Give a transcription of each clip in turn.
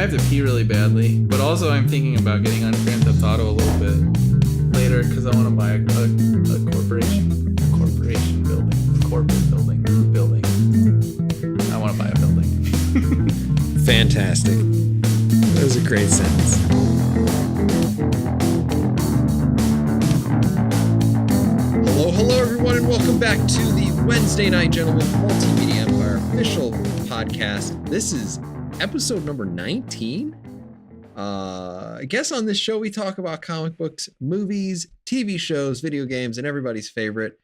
have to pee really badly, but also I'm thinking about getting on Grand Theft Auto a little bit later because I want to buy a corporation building. I want to buy a building. Fantastic. That was a great sentence. Hello, everyone, and welcome back to the Wednesday Night Gentlemen Multimedia Empire official podcast. This is episode number 19. I guess on this show we talk about comic books, movies, TV shows, video games, and everybody's favorite,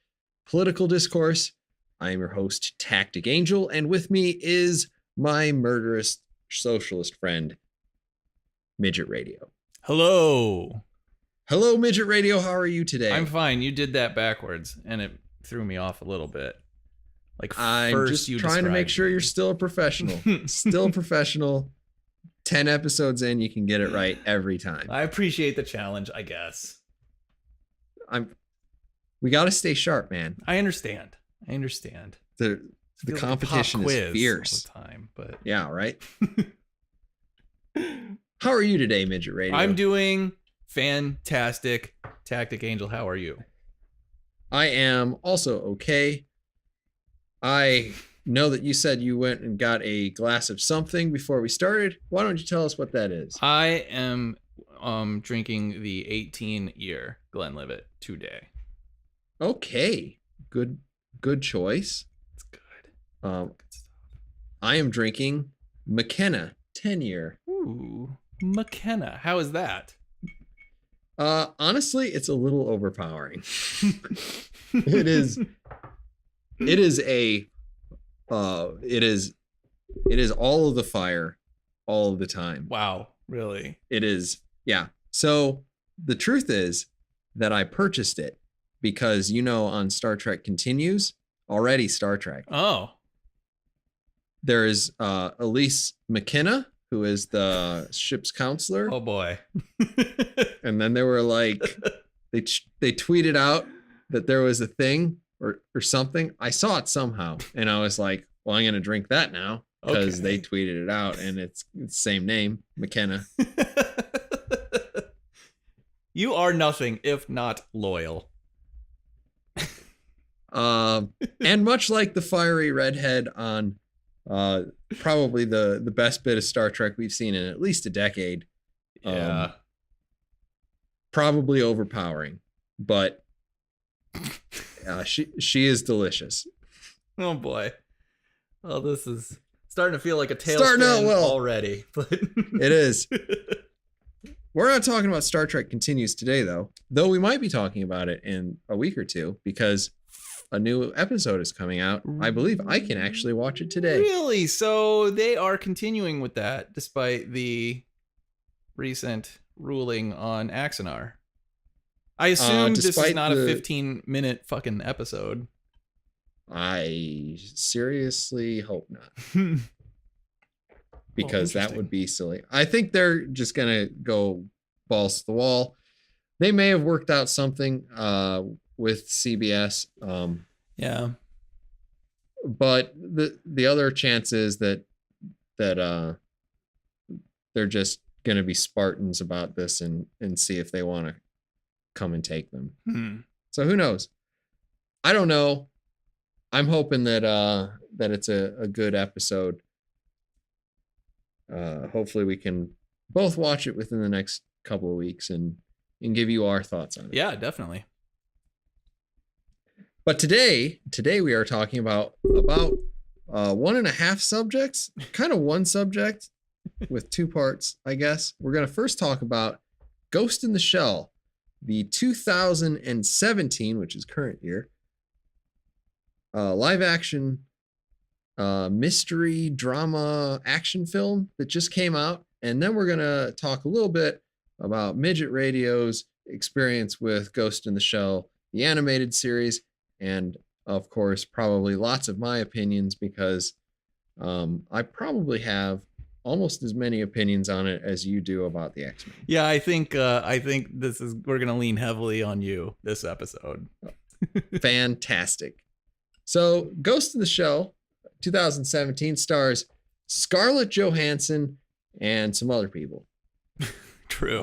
political discourse. I am your host, Tactic Angel, and with me is my murderous socialist friend, Midget Radio. Hello, Midget Radio. How are you today? I'm fine. You did that backwards, and it threw me off a little bit. Like I'm first just trying to make sure you're still a professional. Still a professional. 10 episodes in, you can get it right every time. I appreciate the challenge, I guess. We got to stay sharp, man. I understand. The competition is fierce all the time, but yeah, right. How are you today, Midget Radio? I'm doing fantastic. Tactic Angel, how are you? I am also okay. I know that you said you went and got a glass of something before we started. Why don't you tell us what that is? I am drinking the 18-year Glenlivet today. Okay. Good choice. It's good. Good stuff. I am drinking McKenna 10-year. Ooh, McKenna. How is that? Honestly, it's a little overpowering. It is all of the fire all of the time. Wow, really? It is. Yeah. So the truth is that I purchased it because, on Star Trek Continues, already Star Trek. Oh. There is Elise McKenna, who is the ship's counselor. Oh boy. And then they were like, they tweeted out that there was a thing or something. I saw it somehow, and I was like, well, I'm going to drink that now because they tweeted it out, and it's the same name, McKenna. You are nothing if not loyal. And much like the fiery redhead on probably the best bit of Star Trek we've seen in at least a decade. Yeah. Probably overpowering, but she is delicious. Oh boy. Well, this is starting to feel like a tailspin already. But it is. We're not talking about Star Trek Continues today, though we might be talking about it in a week or two because a new episode is coming out. I believe I can actually watch it today. Really? So they are continuing with that despite the recent ruling on Axanar. I assume this is not a 15-minute fucking episode. I seriously hope not. Because that would be silly. I think they're just going to go balls to the wall. They may have worked out something with CBS. Yeah. But the other chance is that they're just going to be Spartans about this and see if they want to come and take them. So who knows? I don't know. I'm hoping that it's a good episode. Hopefully we can both watch it within the next couple of weeks and give you our thoughts on it. Yeah, definitely. But today we are talking about 1.5 subjects, kind of one subject with two parts, I guess. We're going to first talk about Ghost in the Shell, the 2017, which is current year, live action mystery drama action film that just came out. And then we're going to talk a little bit about Midget Radio's experience with Ghost in the Shell, the animated series, and of course, probably lots of my opinions because I probably have almost as many opinions on it as you do about the X-Men. Yeah, I think we're going to lean heavily on you this episode. Fantastic. So Ghost in the Shell 2017 stars Scarlett Johansson and some other people. True.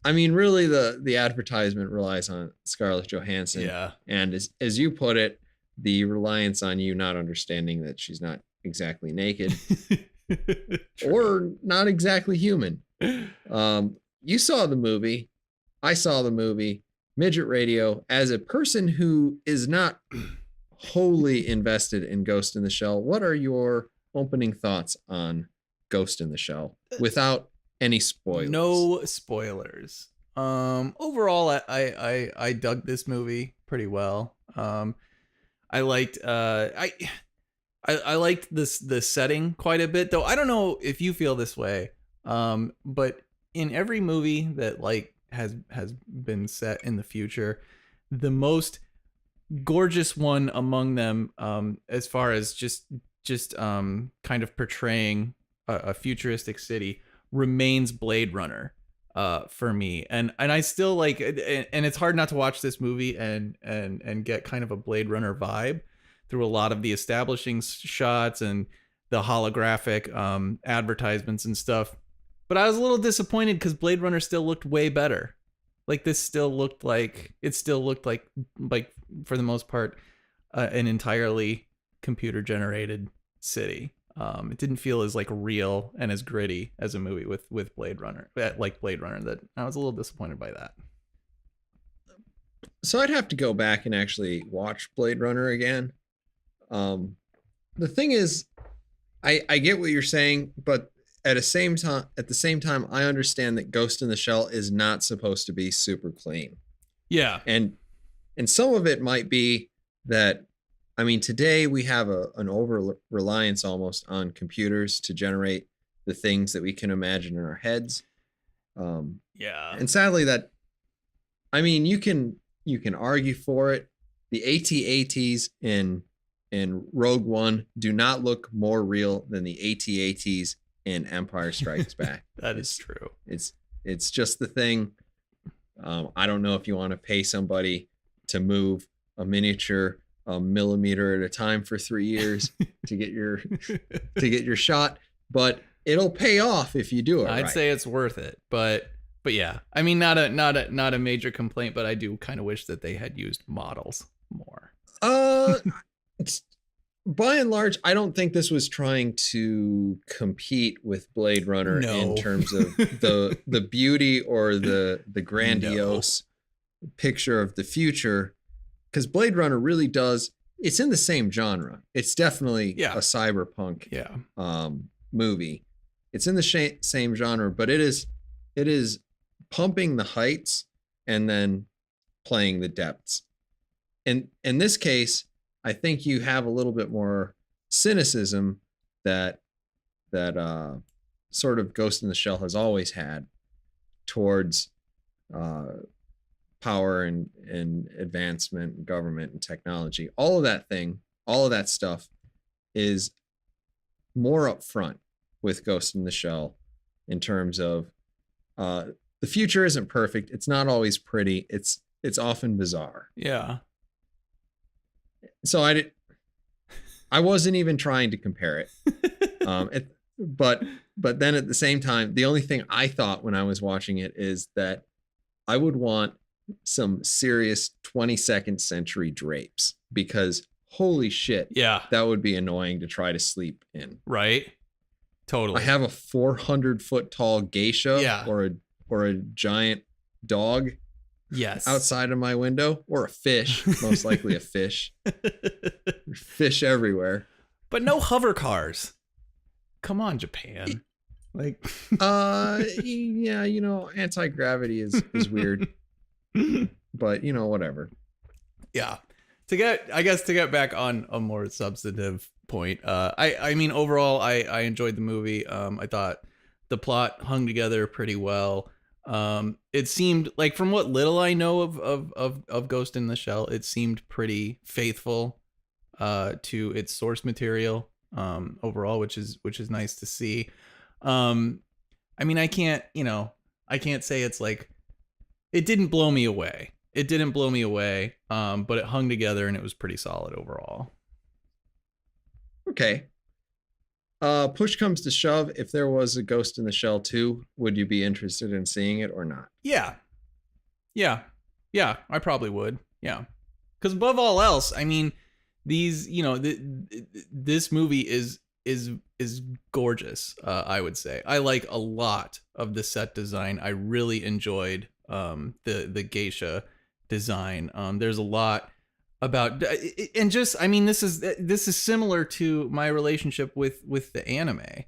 I mean, really, the advertisement relies on Scarlett Johansson. Yeah. And as you put it, the reliance on you not understanding that she's not exactly naked or not exactly human. You saw the movie. I saw the movie. Midget Radio. As a person who is not wholly invested in Ghost in the Shell, what are your opening thoughts on Ghost in the Shell without any spoilers? No spoilers. Overall, I dug this movie pretty well. I liked I liked the setting quite a bit, though. I don't know if you feel this way. But in every movie that like has been set in the future, the most gorgeous one among them, as far as just kind of portraying a futuristic city, remains Blade Runner for me. And I still like, and it's hard not to watch this movie and get kind of a Blade Runner vibe through a lot of the establishing shots and the holographic advertisements and stuff. But I was a little disappointed because Blade Runner still looked way better. Like this still looked like for the most part an entirely computer generated city. It didn't feel as like real and as gritty as a movie with Blade Runner, like Blade Runner. That I was a little disappointed by that. So I'd have to go back and actually watch Blade Runner again. The thing is, I get what you're saying, but at the same time, I understand that Ghost in the Shell is not supposed to be super clean. Yeah, and some of it might be that. I mean, today we have an over reliance almost on computers to generate the things that we can imagine in our heads. Yeah. And sadly that, I mean, you can argue for it. The AT-ATs in Rogue One do not look more real than the AT-ATs in Empire Strikes Back. That is true. It's just the thing. I don't know if you want to pay somebody to move a miniature a millimeter at a time for 3 years to get your shot, but it'll pay off if you do it. I'd say it's worth it, but yeah, I mean, not a major complaint, but I do kind of wish that they had used models more. By and large, I don't think this was trying to compete with Blade Runner in terms of the beauty or the grandiose picture of the future. Because Blade Runner really does, it's in the same genre. It's definitely a cyberpunk movie. It's in the same genre, but it is pumping the heights and then playing the depths. And in this case, I think you have a little bit more cynicism that sort of Ghost in the Shell has always had towards power and advancement and government and technology. All of that stuff is more upfront with Ghost in the Shell in terms of the future isn't perfect. It's not always pretty. It's often bizarre. Yeah. So I wasn't even trying to compare it. But then at the same time, the only thing I thought when I was watching it is that I would want some serious 22nd century drapes, because holy shit, that would be annoying to try to sleep in. Right. Totally. I have a 400-foot tall geisha or a giant dog outside of my window, or a fish, most likely a fish. There's fish everywhere. But no hover cars. Come on, Japan. Like yeah, anti-gravity is weird. But whatever. Yeah. To get back on a more substantive point, I mean, overall, I enjoyed the movie. I thought the plot hung together pretty well. It seemed like, from what little I know of Ghost in the Shell, it seemed pretty faithful to its source material overall, which is nice to see. I mean, I can't say it's like, it didn't blow me away. But it hung together and it was pretty solid overall. Okay. push comes to shove, if there was a Ghost in the Shell 2, would you be interested in seeing it or not? Yeah. I probably would. Yeah. Because above all else, I mean, these, this movie is gorgeous. I would say I like a lot of the set design. I really enjoyed the geisha design. There's a lot about, and just, I mean, this is similar to my relationship with the anime.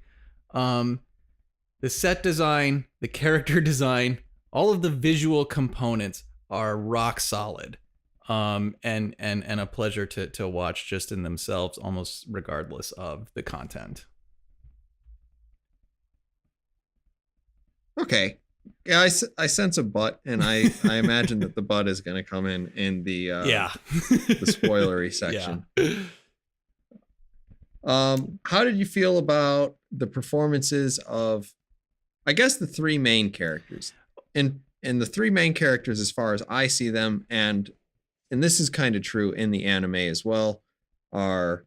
The set design, the character design, all of the visual components are rock solid. And a pleasure to watch just in themselves, almost regardless of the content. Okay. Yeah, I sense a butt, and I imagine that the butt is going to come in the the spoilery section. Yeah. How did you feel about the performances of, I guess, the three main characters? And the three main characters, as far as I see them, and this is kind of true in the anime as well, are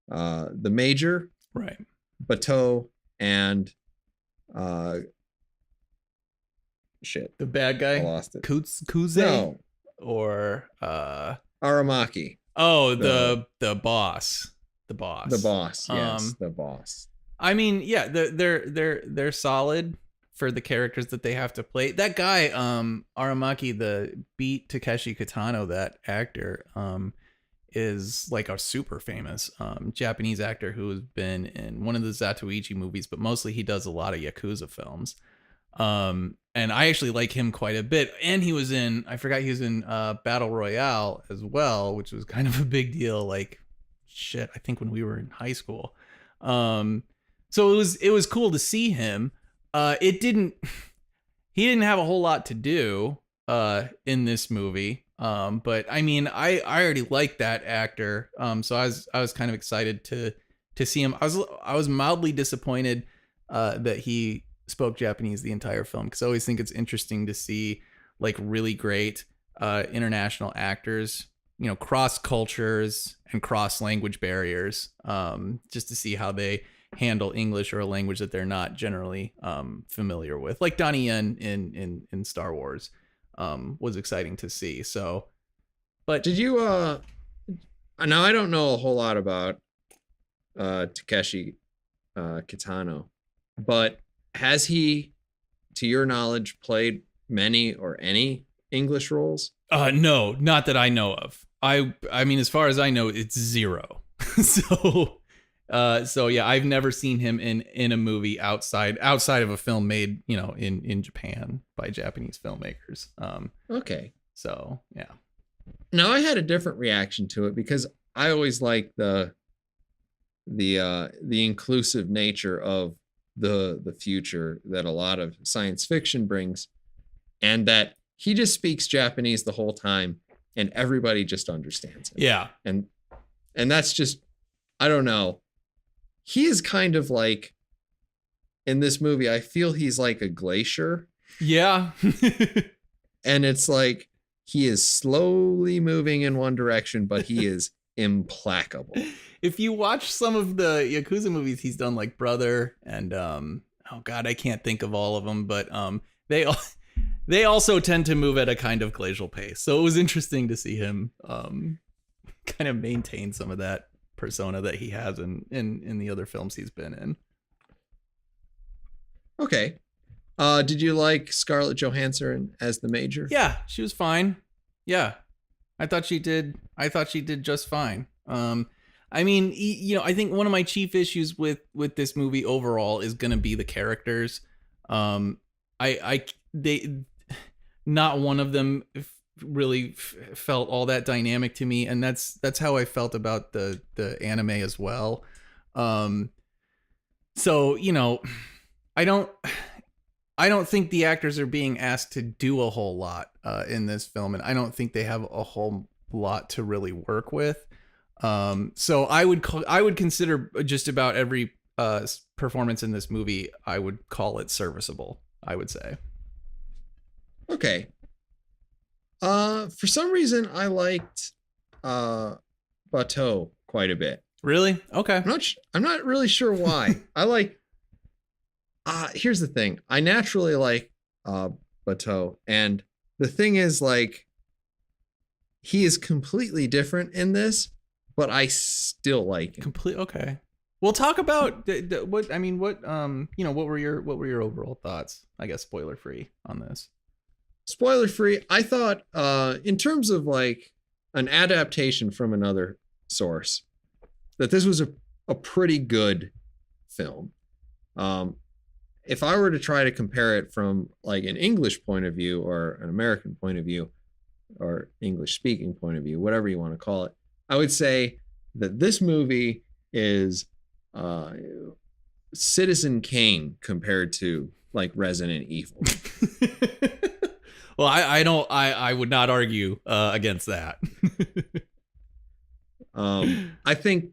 the Major, right, Bateau, and the bad guy. I lost it. Kuze? No. Or Aramaki. Oh, the boss. The boss. The boss. Yes, the boss. I mean, yeah, they're solid for the characters that they have to play. That guy, Aramaki, the beat Takeshi Kitano, that actor, is like a super famous Japanese actor who has been in one of the Zatoichi movies, but mostly he does a lot of Yakuza films. And I actually like him quite a bit. And he was in Battle Royale as well, which was kind of a big deal. Like, shit, I think when we were in high school. So it was cool to see him. He didn't have a whole lot to do in this movie. But I mean, I already liked that actor. So I was kind of excited to see him. I was mildly disappointed that he spoke Japanese the entire film, because I always think it's interesting to see like really great international actors, cross cultures and cross language barriers, just to see how they handle English or a language that they're not generally familiar with. Like Donnie Yen in Star Wars was exciting to see. So, but did you now I don't know a whole lot about Takeshi Kitano, but has he, to your knowledge, played many or any English roles? No, not that I know of. I mean, as far as I know, it's zero. So yeah, I've never seen him in a movie outside of a film made, in Japan by Japanese filmmakers. Okay. So yeah. Now I had a different reaction to it, because I always like the inclusive nature of the future that a lot of science fiction brings, and that he just speaks Japanese the whole time and everybody just understands him. Yeah. And that's just, I don't know. He is kind of like, in this movie, I feel he's like a glacier. Yeah. And it's like he is slowly moving in one direction, but he is implacable. If you watch some of the Yakuza movies he's done, like Brother and oh god, I can't think of all of them, but they also tend to move at a kind of glacial pace. So it was interesting to see him kind of maintain some of that persona that he has in the other films he's been in. Okay. Did you like Scarlett Johansson as the Major? Yeah, she was fine. Yeah. I thought she did just fine. I mean, I think one of my chief issues with this movie overall is going to be the characters. They not one of them really felt all that dynamic to me, and that's how I felt about the anime as well. So I don't think the actors are being asked to do a whole lot in this film, and I don't think they have a whole lot to really work with. So I would consider just about every performance in this movie, I would call it serviceable, I would say. Okay. For some reason, I liked Bateau quite a bit. Really? Okay. I'm not really sure why. I like. Here's the thing. I naturally like Bateau, and the thing is, like, he is completely different in this, but I still like him. Okay. We'll talk about what I mean. What what were your overall thoughts? I guess spoiler free on this. Spoiler free. I thought, in terms of like an adaptation from another source, that this was a pretty good film. If I were to try to compare it from like an English point of view or an American point of view or English speaking point of view, whatever you want to call it, I would say that this movie is Citizen Kane compared to like Resident Evil. Well, I would not argue against that. I think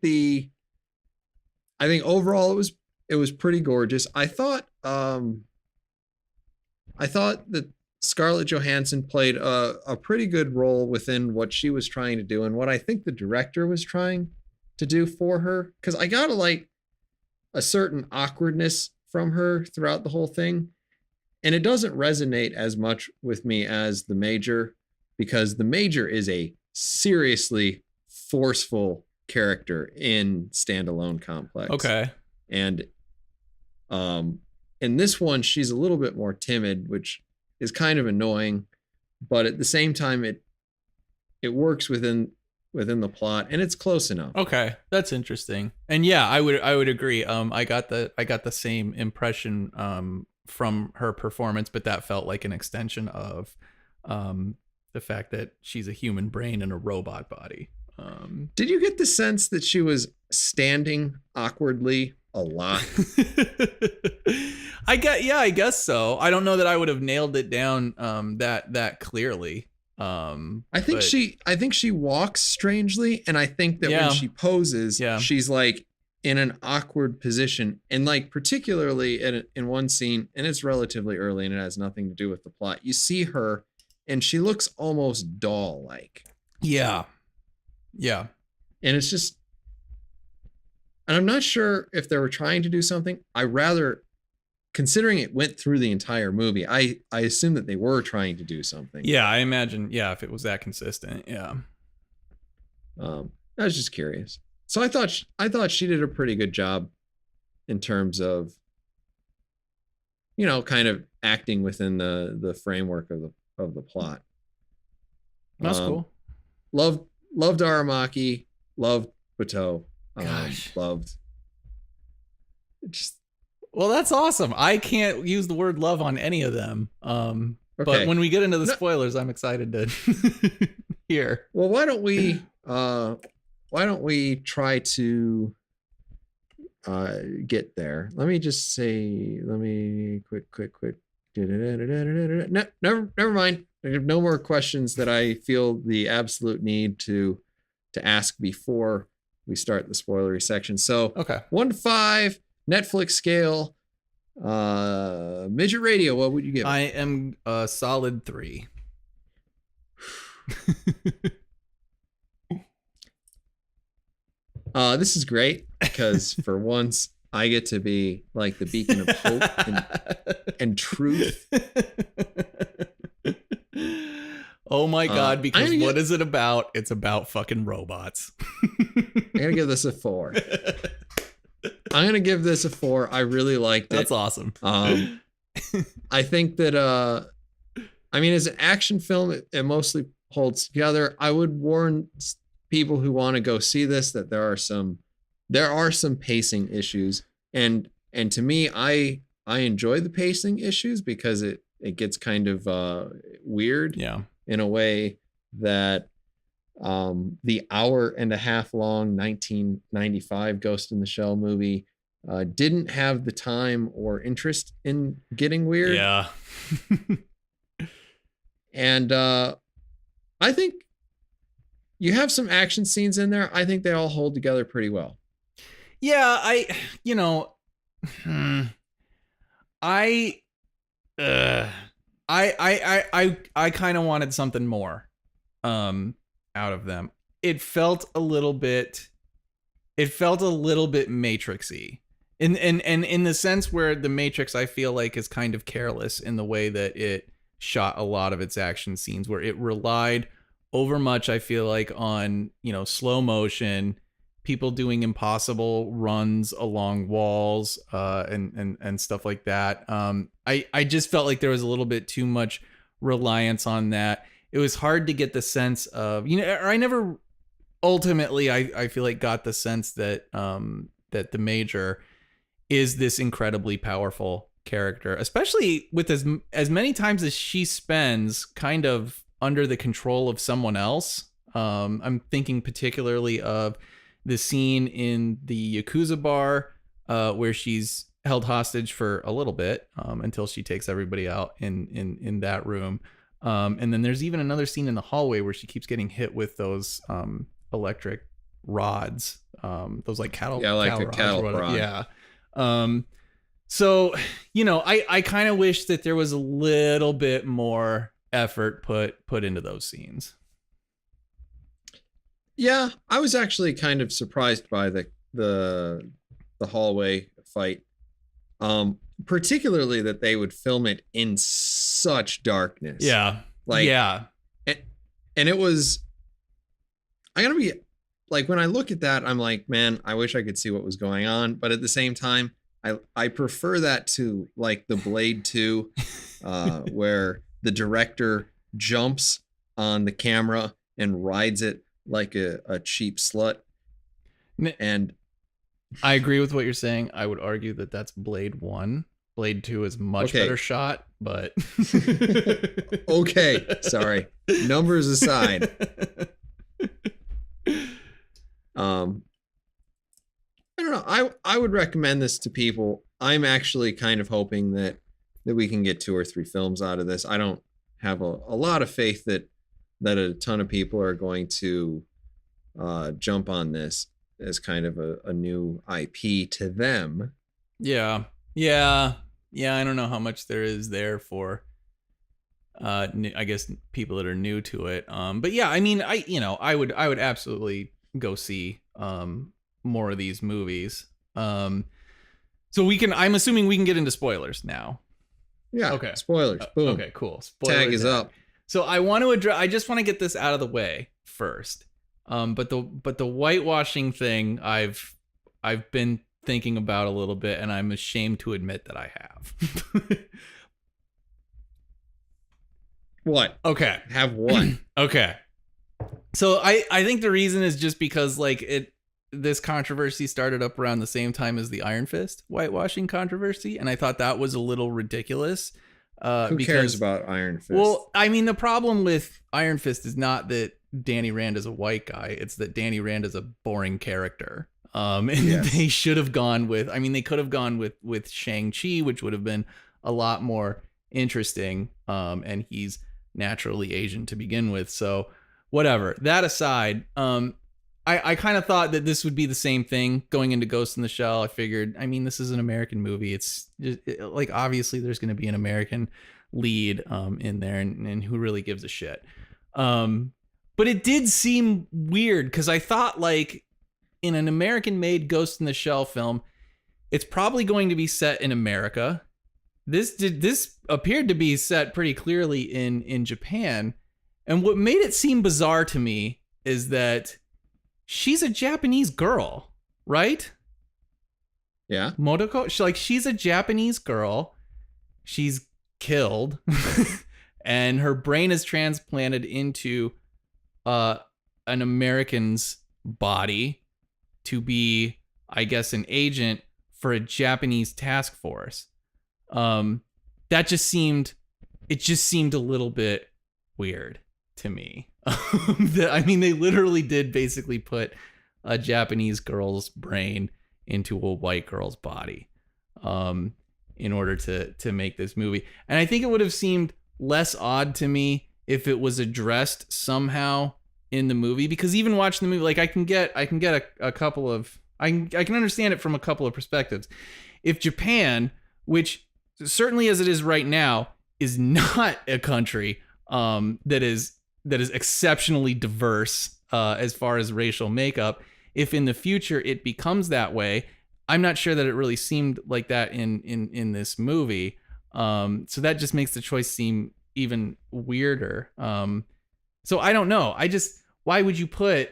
overall it was pretty gorgeous. I thought that Scarlett Johansson played a pretty good role within what she was trying to do and what I think the director was trying to do for her. Because I got like a certain awkwardness from her throughout the whole thing. And it doesn't resonate as much with me as The Major, because The Major is a seriously forceful character in Standalone Complex. Okay. And in this one, she's a little bit more timid, which is kind of annoying, but at the same time, it works within the plot, and it's close enough. Okay, that's interesting. And yeah, I would agree. I got the same impression from her performance, but that felt like an extension of the fact that she's a human brain in a robot body. Did you get the sense that she was standing awkwardly a lot? I guess so. I don't know that I would have nailed it down that clearly. I think she walks strangely, and I think that when she poses, she's like in an awkward position, and like particularly in one scene, and it's relatively early and it has nothing to do with the plot. You see her and she looks almost doll-like. Yeah. And it's just, and I'm not sure if they were trying to do something. Considering it went through the entire movie, I assume that they were trying to do something. Yeah, I imagine. Yeah, if it was that consistent. Yeah. I was just curious. So I thought she did a pretty good job in terms of, kind of acting within the framework of the plot. That's cool. Loved Aramaki. Loved Bateau. Gosh. Loved. Well, that's awesome. I can't use the word love on any of them. Okay. But when we get into the spoilers, I'm excited to hear. Well, why don't we try to get there? Let me just say, quick. No, never mind. I have no more questions that I feel the absolute need to ask before we start the spoilery section. So, okay. 1 to 5, Netflix scale, Midget Radio. What would you give it? I am a solid 3. This is great because for once I get to be like the beacon of hope and truth. Oh my God, because what is it about? It's about fucking robots. I'm going to give this a 4. I'm going to give this a 4. I really liked it. That's awesome. I think that, as an action film, it mostly holds together. I would warn people who want to go see this that there are some pacing issues. And to me, I enjoy the pacing issues because it gets kind of weird. Yeah. In a way that the hour and a half long 1995 Ghost in the Shell movie didn't have the time or interest in getting weird. Yeah. And I think you have some action scenes in there. I think they all hold together pretty well. Yeah, I kind of wanted something more out of them. It felt a little bit it felt a little bit Matrixy. And in the sense where the Matrix, I feel like, is kind of careless in the way that it shot a lot of its action scenes, where it relied overmuch, I feel like, on, you know, slow motion, people doing impossible runs along walls, and stuff like that. I just felt like there was a little bit too much reliance on that. It was hard to get the sense of, you know, or I never ultimately, I feel like, got the sense that that the Major is this incredibly powerful character, especially with as many times as she spends kind of under the control of someone else. I'm thinking particularly of the scene in the Yakuza bar, where she's held hostage for a little bit, until she takes everybody out in that room. And then there's even another scene in the hallway where she keeps getting hit with those electric rods, those like cattle prod. Yeah. So, you know, I kind of wish that there was a little bit more effort put into those scenes. Yeah, I was actually kind of surprised by the hallway fight. Particularly that they would film it in such darkness. Yeah. Like, yeah. And it was, I gotta be like, when I look at that, I'm like, man, I wish I could see what was going on. But at the same time, I prefer that to like the Blade 2, where the director jumps on the camera and rides it like a cheap slut. And I agree with what you're saying. I would argue that that's Blade 1. Blade 2 is much better shot, but okay, sorry. Numbers aside. I don't know. I would recommend this to people. I'm actually kind of hoping that we can get 2 or 3 films out of this. I don't have a lot of faith that a ton of people are going to jump on this as kind of a new IP to them. Yeah. I don't know how much there is there for I guess people that are new to it. But yeah, I mean, I would absolutely go see more of these movies. So I'm assuming we can get into spoilers now. Yeah. Okay. Spoilers. Boom. Okay, cool. Tag is up. So I want to address, I just want to get this out of the way first. But the whitewashing thing I've been thinking about a little bit, and I'm ashamed to admit that I have. What? Okay. Have what? Okay. So I think the reason is just because like this controversy started up around the same time as the Iron Fist whitewashing controversy, and I thought that was a little ridiculous. Who cares about Iron Fist? Well, I mean, the problem with Iron Fist is not that Danny Rand is a white guy. It's that Danny Rand is a boring character. And yes. They should have gone with, I mean, they could have gone with Shang-Chi, which would have been a lot more interesting. And he's naturally Asian to begin with. So whatever. That aside, I kind of thought that this would be the same thing going into Ghost in the Shell. I figured, I mean, this is an American movie. It's just, like, obviously there's going to be an American lead in there, and who really gives a shit. But it did seem weird because I thought, like, in an American-made Ghost in the Shell film, it's probably going to be set in America. This appeared to be set pretty clearly in Japan, and what made it seem bizarre to me is that she's a Japanese girl, right? Yeah. Motoko, she's a Japanese girl. She's killed, and her brain is transplanted into an American's body to be, I guess, an agent for a Japanese task force. That just seemed a little bit weird to me. I mean, they literally did basically put a Japanese girl's brain into a white girl's body in order to make this movie. And I think it would have seemed less odd to me if it was addressed somehow in the movie, because even watching the movie, like, I can get a couple of, I can understand it from a couple of perspectives. If Japan, which certainly as it is right now, is not a country that is exceptionally diverse as far as racial makeup, if in the future it becomes that way. I'm not sure that it really seemed like that in this movie. So that just makes the choice seem even weirder. So I don't know. Why would you put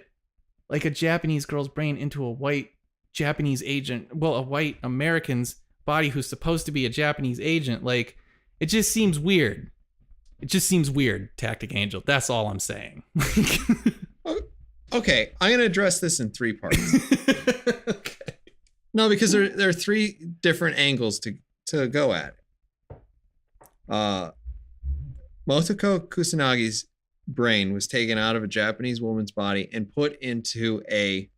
like a Japanese girl's brain into a white Japanese agent? Well, a white American's body who's supposed to be a Japanese agent. Like, it just seems weird. It just seems weird, Tactic Angel. That's all I'm saying. Okay, I'm going to address this in 3 parts. Okay. No, because there are 3 different angles to go at. Motoko Kusanagi's brain was taken out of a Japanese woman's body and put into a,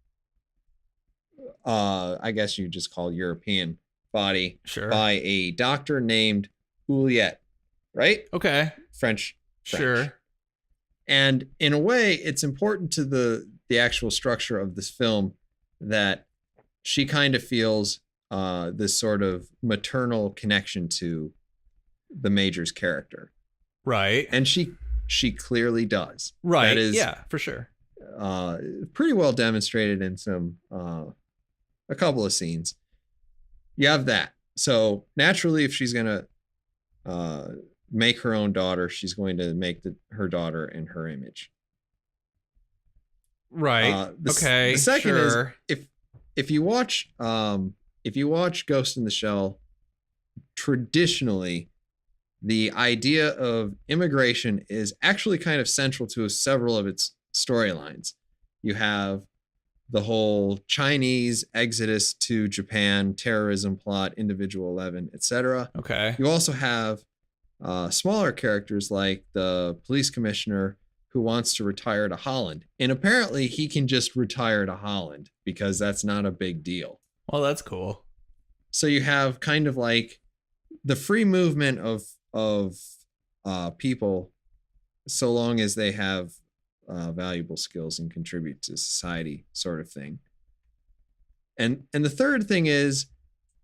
I guess you just call European body, sure, by a doctor named Juliet, right? Okay. French. Sure. And in a way, it's important to the actual structure of this film that she kind of feels this sort of maternal connection to the Major's character. Right. And she clearly does. Right. That is, yeah, for sure. Pretty well demonstrated in a couple of scenes. You have that. So naturally, if she's going to make her own daughter, she's going to make her daughter in her image. Right. Okay. The second sure. is if you watch Ghost in the Shell, traditionally the idea of immigration is actually kind of central to several of its storylines. You have the whole Chinese exodus to Japan, terrorism plot, Individual 11, etc. Okay. You also have smaller characters like the police commissioner who wants to retire to Holland. And apparently he can just retire to Holland because that's not a big deal. Well, that's cool. So you have kind of like the free movement of people, so long as they have valuable skills and contribute to society, sort of thing. And the third thing is,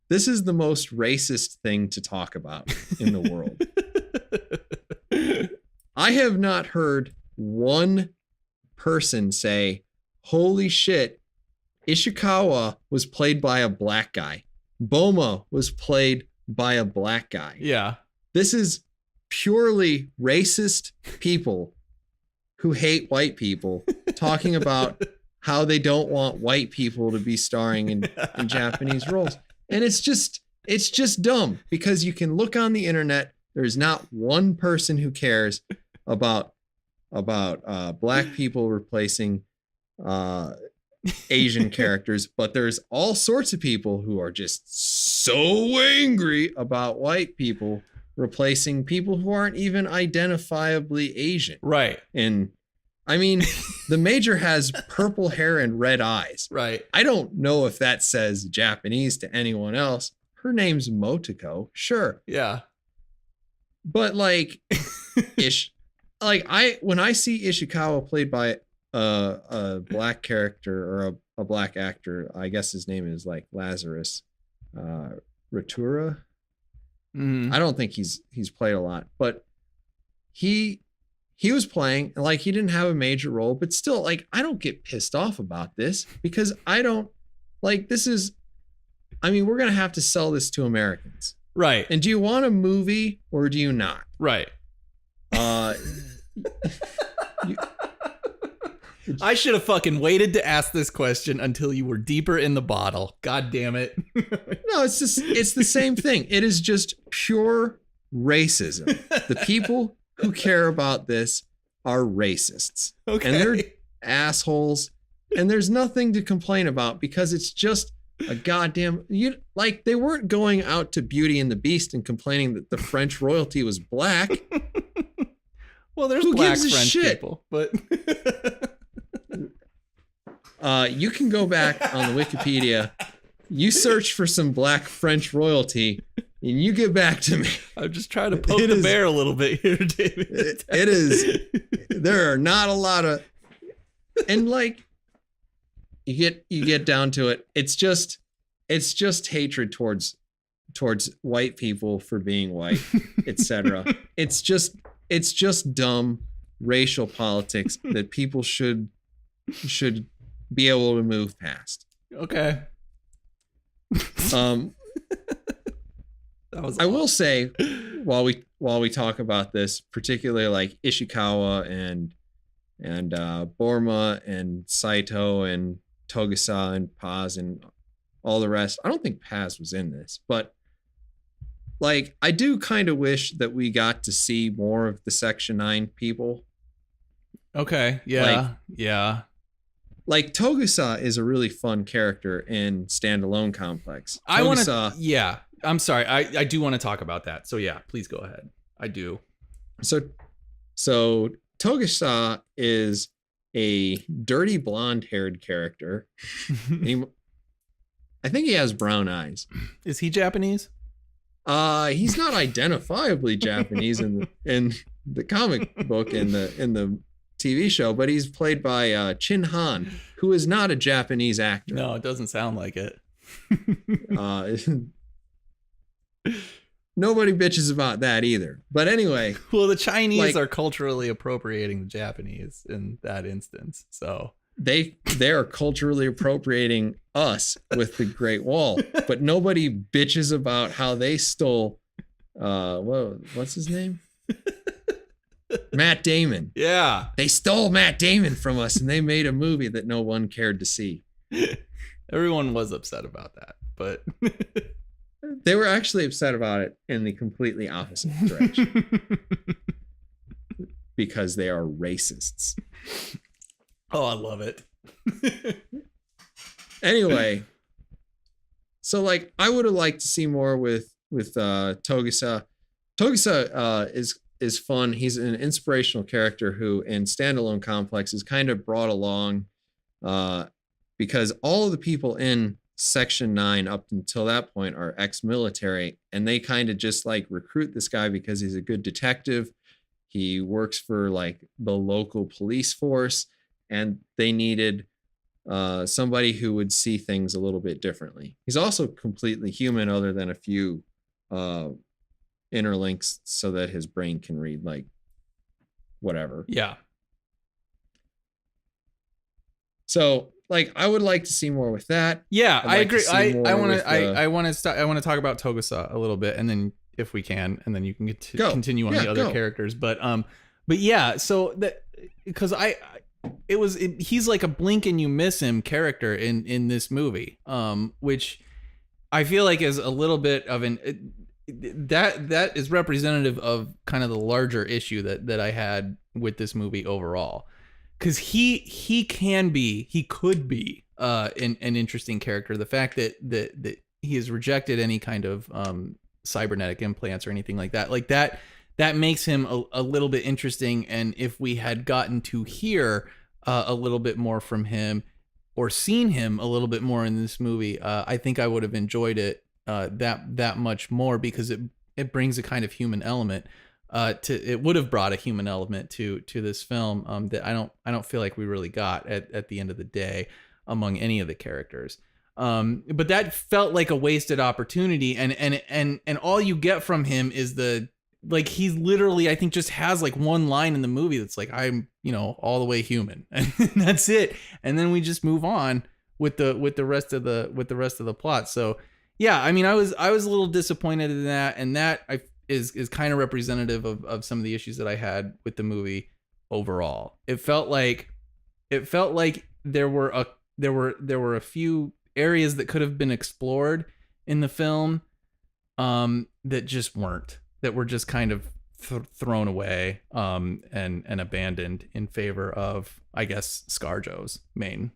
this is the most racist thing to talk about in the world. I have not heard one person say, holy shit, Ishikawa was played by a black guy. Boma was played by a black guy. Yeah. This is purely racist people who hate white people talking about how they don't want white people to be starring in Japanese roles. And it's just dumb, because you can look on the internet. There's not one person who cares about black people replacing Asian characters, but there's all sorts of people who are just so angry about white people replacing people who aren't even identifiably Asian. Right. And I mean, the Major has purple hair and red eyes. Right. I don't know if that says Japanese to anyone else. Her name's Motoko. Sure. Yeah. But like, when I see Ishikawa played by a black character or a black actor, I guess his name is like Lazarus Ratura. Mm-hmm. I don't think he's played a lot, but he was playing, like, he didn't have a major role, but still, like, I don't get pissed off about this, because I don't like, we're going to have to sell this to Americans. Right. And do you want a movie or do you not? Right. I should have fucking waited to ask this question until you were deeper in the bottle. God damn it. No, it's the same thing. It is just pure racism. The people who care about this are racists. Okay. And they're assholes. And there's nothing to complain about, because it's just a goddamn, they weren't going out to Beauty and the Beast and complaining that the French royalty was black. Well, there's who black gives a French shit? people, but you can go back on the Wikipedia, you search for some black French royalty, and you get back to me. I'm just trying to poke the bear a little bit here, David. It is. There are not a lot of, and like, you get down to it. It's just hatred towards white people for being white, etc. It's just dumb racial politics that people should be able to move past. Okay. I will say, while we talk about this, particularly like Ishikawa and Borma and Saito and Togusa and Paz and all the rest. I don't think Paz was in this, but like I do kind of wish that we got to see more of the Section 9 people. Okay. Yeah. Yeah. Like Togusa is a really fun character in Standalone Complex. I want to. Yeah. I'm sorry. I do want to talk about that. So yeah, please go ahead. I do. So Togusa is a dirty blonde-haired character. I think he has brown eyes. Is he Japanese? He's not identifiably Japanese in the comic book in the TV show, but he's played by Chin Han, who is not a Japanese actor. No, it doesn't sound like it. Nobody bitches about that either. But anyway. Well, the Chinese are culturally appropriating the Japanese in that instance. So they're culturally appropriating us with the Great Wall. But nobody bitches about how they stole what's his name? Matt Damon. Yeah. They stole Matt Damon from us and they made a movie that no one cared to see. Everyone was upset about that, but they were actually upset about it in the completely opposite direction. Because they are racists. Oh, I love it. Anyway, so like I would have liked to see more with Togusa. Togusa is fun. He's an inspirational character who in Standalone Complex is kind of brought along because all of the people in Section 9 up until that point are ex-military, and they kind of just like recruit this guy because he's a good detective. He works for like the local police force, and they needed somebody who would see things a little bit differently. He's also completely human other than a few interlinks so that his brain can read like whatever. Yeah. So like I would like to see more with that. Yeah, I agree. I want to talk about Togusa a little bit, and then if we can, and then you can continue on the other characters. But yeah, so that because he's like a blink and you miss him character in this movie, which I feel like is a little bit of that is representative of kind of the larger issue that I had with this movie overall. Because he could be an interesting character. The fact that he has rejected any kind of cybernetic implants or anything like that makes him a little bit interesting. And if we had gotten to hear a little bit more from him or seen him a little bit more in this movie, I think I would have enjoyed it that much more, because it brings a kind of human element. It would have brought a human element to this film that I don't feel like we really got at the end of the day among any of the characters. But that felt like a wasted opportunity, and all you get from him is he's literally, I think, just has like one line in the movie that's like, I'm all the way human, and that's it. And then we just move on with the rest of the plot. So yeah, I mean, I was a little disappointed in that, and that is kind of representative of some of the issues that I had with the movie overall. It felt like there were a few areas that could have been explored in the film that just weren't, that were just kind of thrown away and abandoned in favor of, I guess, ScarJo's main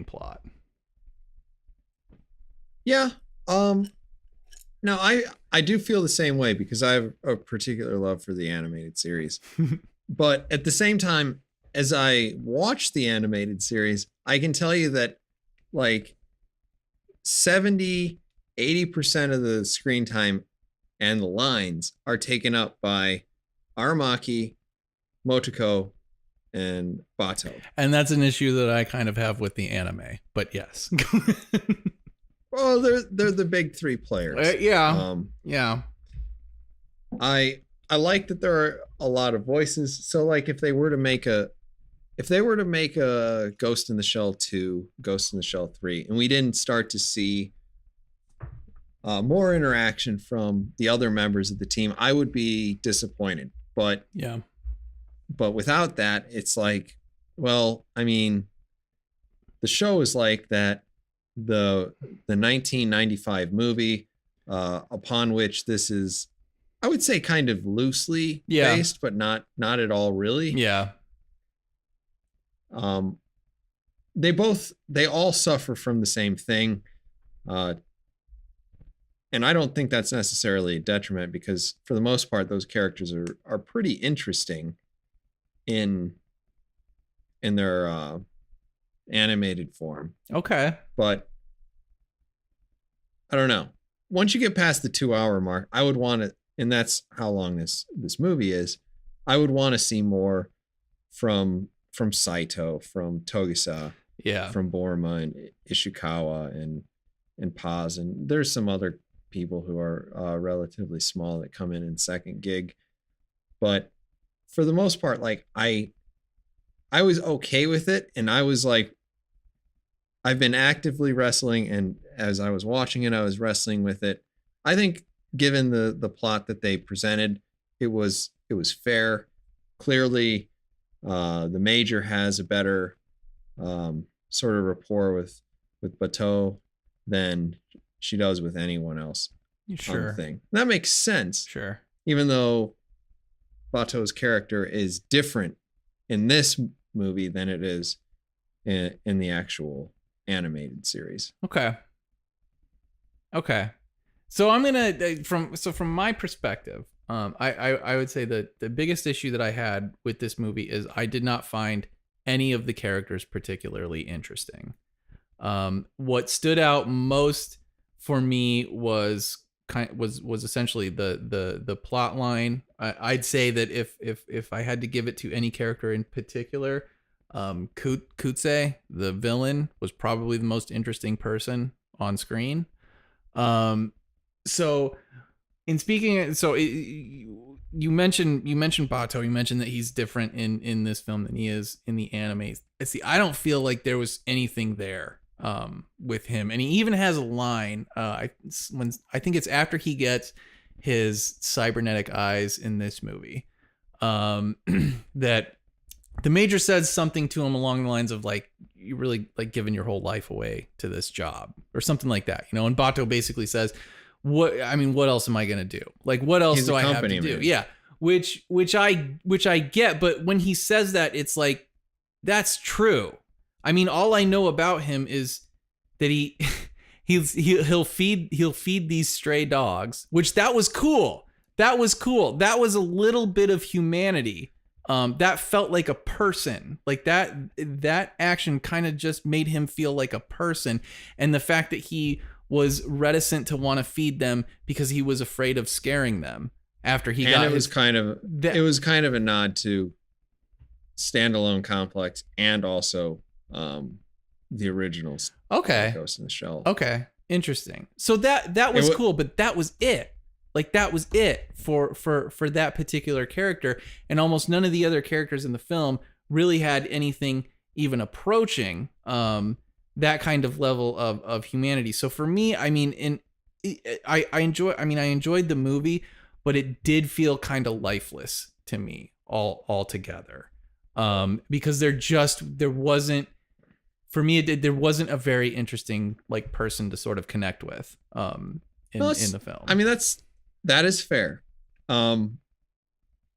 plot. Yeah. No, I do feel the same way, because I have a particular love for the animated series. But at the same time, as I watch the animated series, I can tell you that like 70-80% of the screen time and the lines are taken up by Aramaki, Motoko, and Bato. And that's an issue that I kind of have with the anime, but yes. Well, they're the big three players. Yeah. Yeah. I like that there are a lot of voices. So like if they were to make a if they were to make a Ghost in the Shell 2, Ghost in the Shell 3, and we didn't start to see more interaction from the other members of the team, I would be disappointed. But without that, it's like, well, I mean, the show is like that the 1995 movie upon which this is, I would say, kind of loosely based, but not at all really. Yeah. They all suffer from the same thing. And I don't think that's necessarily a detriment, because for the most part, those characters are pretty interesting in their animated form. Okay. But I don't know. Once you get past the 2-hour mark, I would want to, and that's how long this movie is, I would want to see more from Saito, from Togisa, from Borma and Ishikawa and Paz, and there's some other people who are relatively small that come in second gig. But for the most part, like I was okay with it, and I was like, I've been actively wrestling, and as I was watching it, I was wrestling with it. I think given the plot that they presented, it was fair. Clearly, the Major has a better sort of rapport with Bateau than she does with anyone else. Sure. On the thing. That makes sense. Sure. Even though Bateau's character is different in this movie than it is in the actual animated series. Okay. So I'm gonna from my perspective, I would say that the biggest issue that I had with this movie is I did not find any of the characters particularly interesting. What stood out most for me was essentially the plot line. I'd say that if I had to give it to any character in particular, Kutse, the villain, was probably the most interesting person on screen. So in speaking, you mentioned Bato. You mentioned that he's different in this film than he is in the anime. See, I don't feel like there was anything there with him, and he even has a line. I think it's after he gets his cybernetic eyes in this movie, that the Major says something to him along the lines of like, you really like giving your whole life away to this job or something like that, you know. And Bato basically says, what else am I gonna do? Like, what else do I have to do? Yeah, which I get, but when he says that, it's like, that's true. I mean, all I know about him is that he'll feed these stray dogs, which that was cool. That was a little bit of humanity. That felt like a person. Like that action kind of just made him feel like a person. And the fact that he was reticent to want to feed them because he was afraid of scaring them after he got. It was kind of a nod to Standalone Complex and also the originals. Okay. Ghost in the Shell. Okay. Interesting. So that was cool, but that was it. Like, that was it for that particular character, and almost none of the other characters in the film really had anything even approaching that kind of level of humanity. So for me, I mean, I enjoyed the movie, but it did feel kind of lifeless to me altogether, because there wasn't. For me, there wasn't a very interesting like person to sort of connect with in the film. I mean, that is fair. And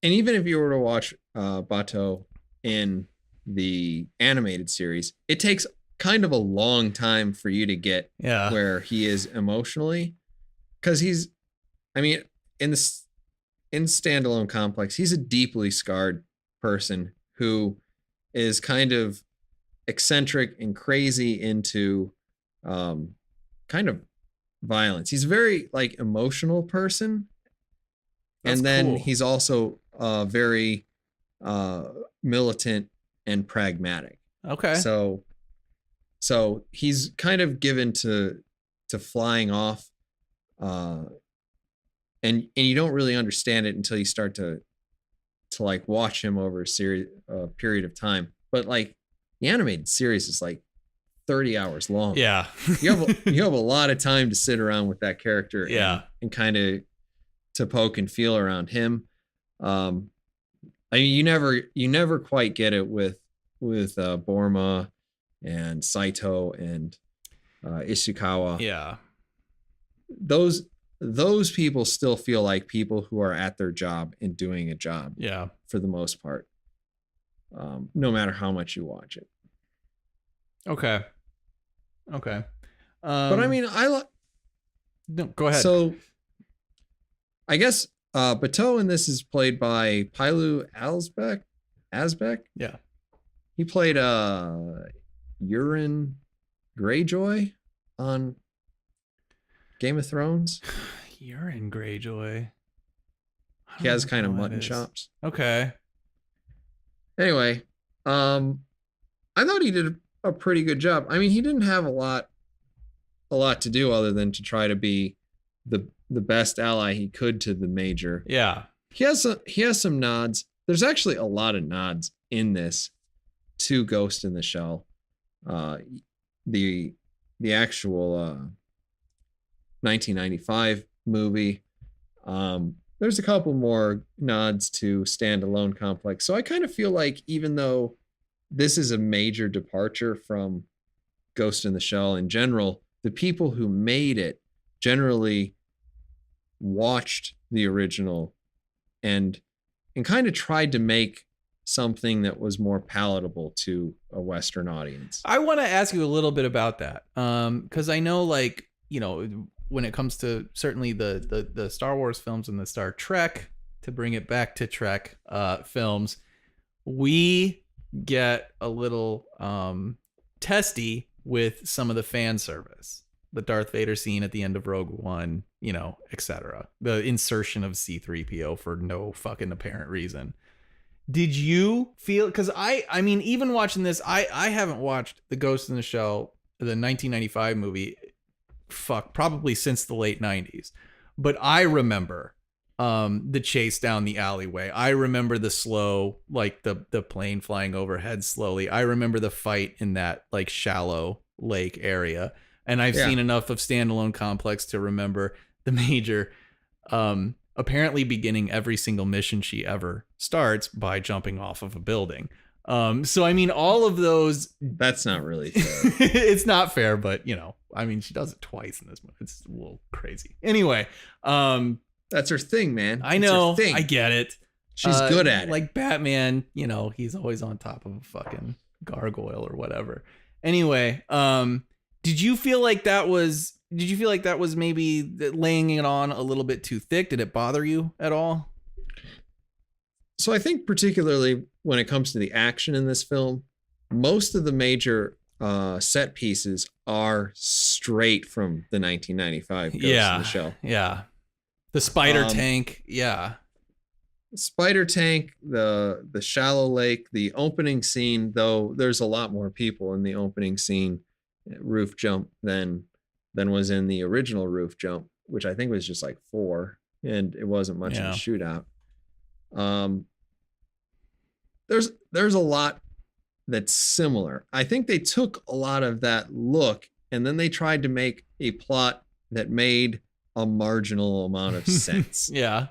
even if you were to watch Bato in the animated series, it takes kind of a long time for you to get where he is emotionally, because in Standalone Complex, he's a deeply scarred person who is kind of eccentric and crazy into kind of violence. He's a very like emotional person. That's and then cool. He's also very militant and pragmatic. Okay. So he's kind of given to flying off, and you don't really understand it until you start to like watch him over a period of time. but like the animated series is like 30 hours long. Yeah. you have a lot of time to sit around with that character and kind of to poke and feel around him. I mean, you never quite get it with Borma and Saito and Ishikawa. Yeah. Those people still feel like people who are at their job and doing a job. Yeah. For the most part. No matter how much you watch it. Okay. But I mean, no, go ahead. So I guess Bateau in this is played by Pilu Asbeck. Yeah. He played Euron Greyjoy on Game of Thrones. Euron Greyjoy. He has kind of mutton chops. Okay. Anyway, I thought he did a pretty good job. I mean, he didn't have a lot to do other than to try to be the best ally he could to the Major. Yeah. He has some nods. There's actually a lot of nods in this to Ghost in the Shell. The actual 1995 movie. There's a couple more nods to Standalone Complex. So I kind of feel like even though this is a major departure from Ghost in the Shell in general, the people who made it generally watched the original and kind of tried to make something that was more palatable to a Western audience. I want to ask you a little bit about that. Because I know, like, you know, when it comes to certainly the Star Wars films and the Star Trek, to bring it back to Trek films, we get a little testy with some of the fan service. The Darth Vader scene at the end of Rogue One, you know, etc. The insertion of C-3PO for no fucking apparent reason. Did you feel, because I mean, even watching this, I haven't watched the Ghost in the Shell, the 1995 movie, probably since the late 90s. But I remember the chase down the alleyway. I remember the slow, like the plane flying overhead slowly. I remember the fight in that like shallow lake area. And I've seen enough of Standalone Complex to remember the Major apparently beginning every single mission she ever starts by jumping off of a building. So I mean, all of those. That's not really fair. It's not fair, but you know, I mean, she does it twice in this movie. It's a little crazy. Anyway, that's her thing, man. I know. I get it. She's good at it. Like Batman, you know, he's always on top of a fucking gargoyle or whatever. Anyway, did you feel like that was maybe laying it on a little bit too thick? Did it bother you at all? So I think particularly when it comes to the action in this film, most of the major set pieces are straight from the 1995 Ghost in the Shell. Yeah. The spider tank. Yeah. Spider tank, the shallow lake, the opening scene, though there's a lot more people in the opening scene roof jump than was in the original roof jump, which I think was just like 4, and it wasn't much of a shootout. There's a lot that's similar. I think they took a lot of that look and then they tried to make a plot that made a marginal amount of sense. Yeah.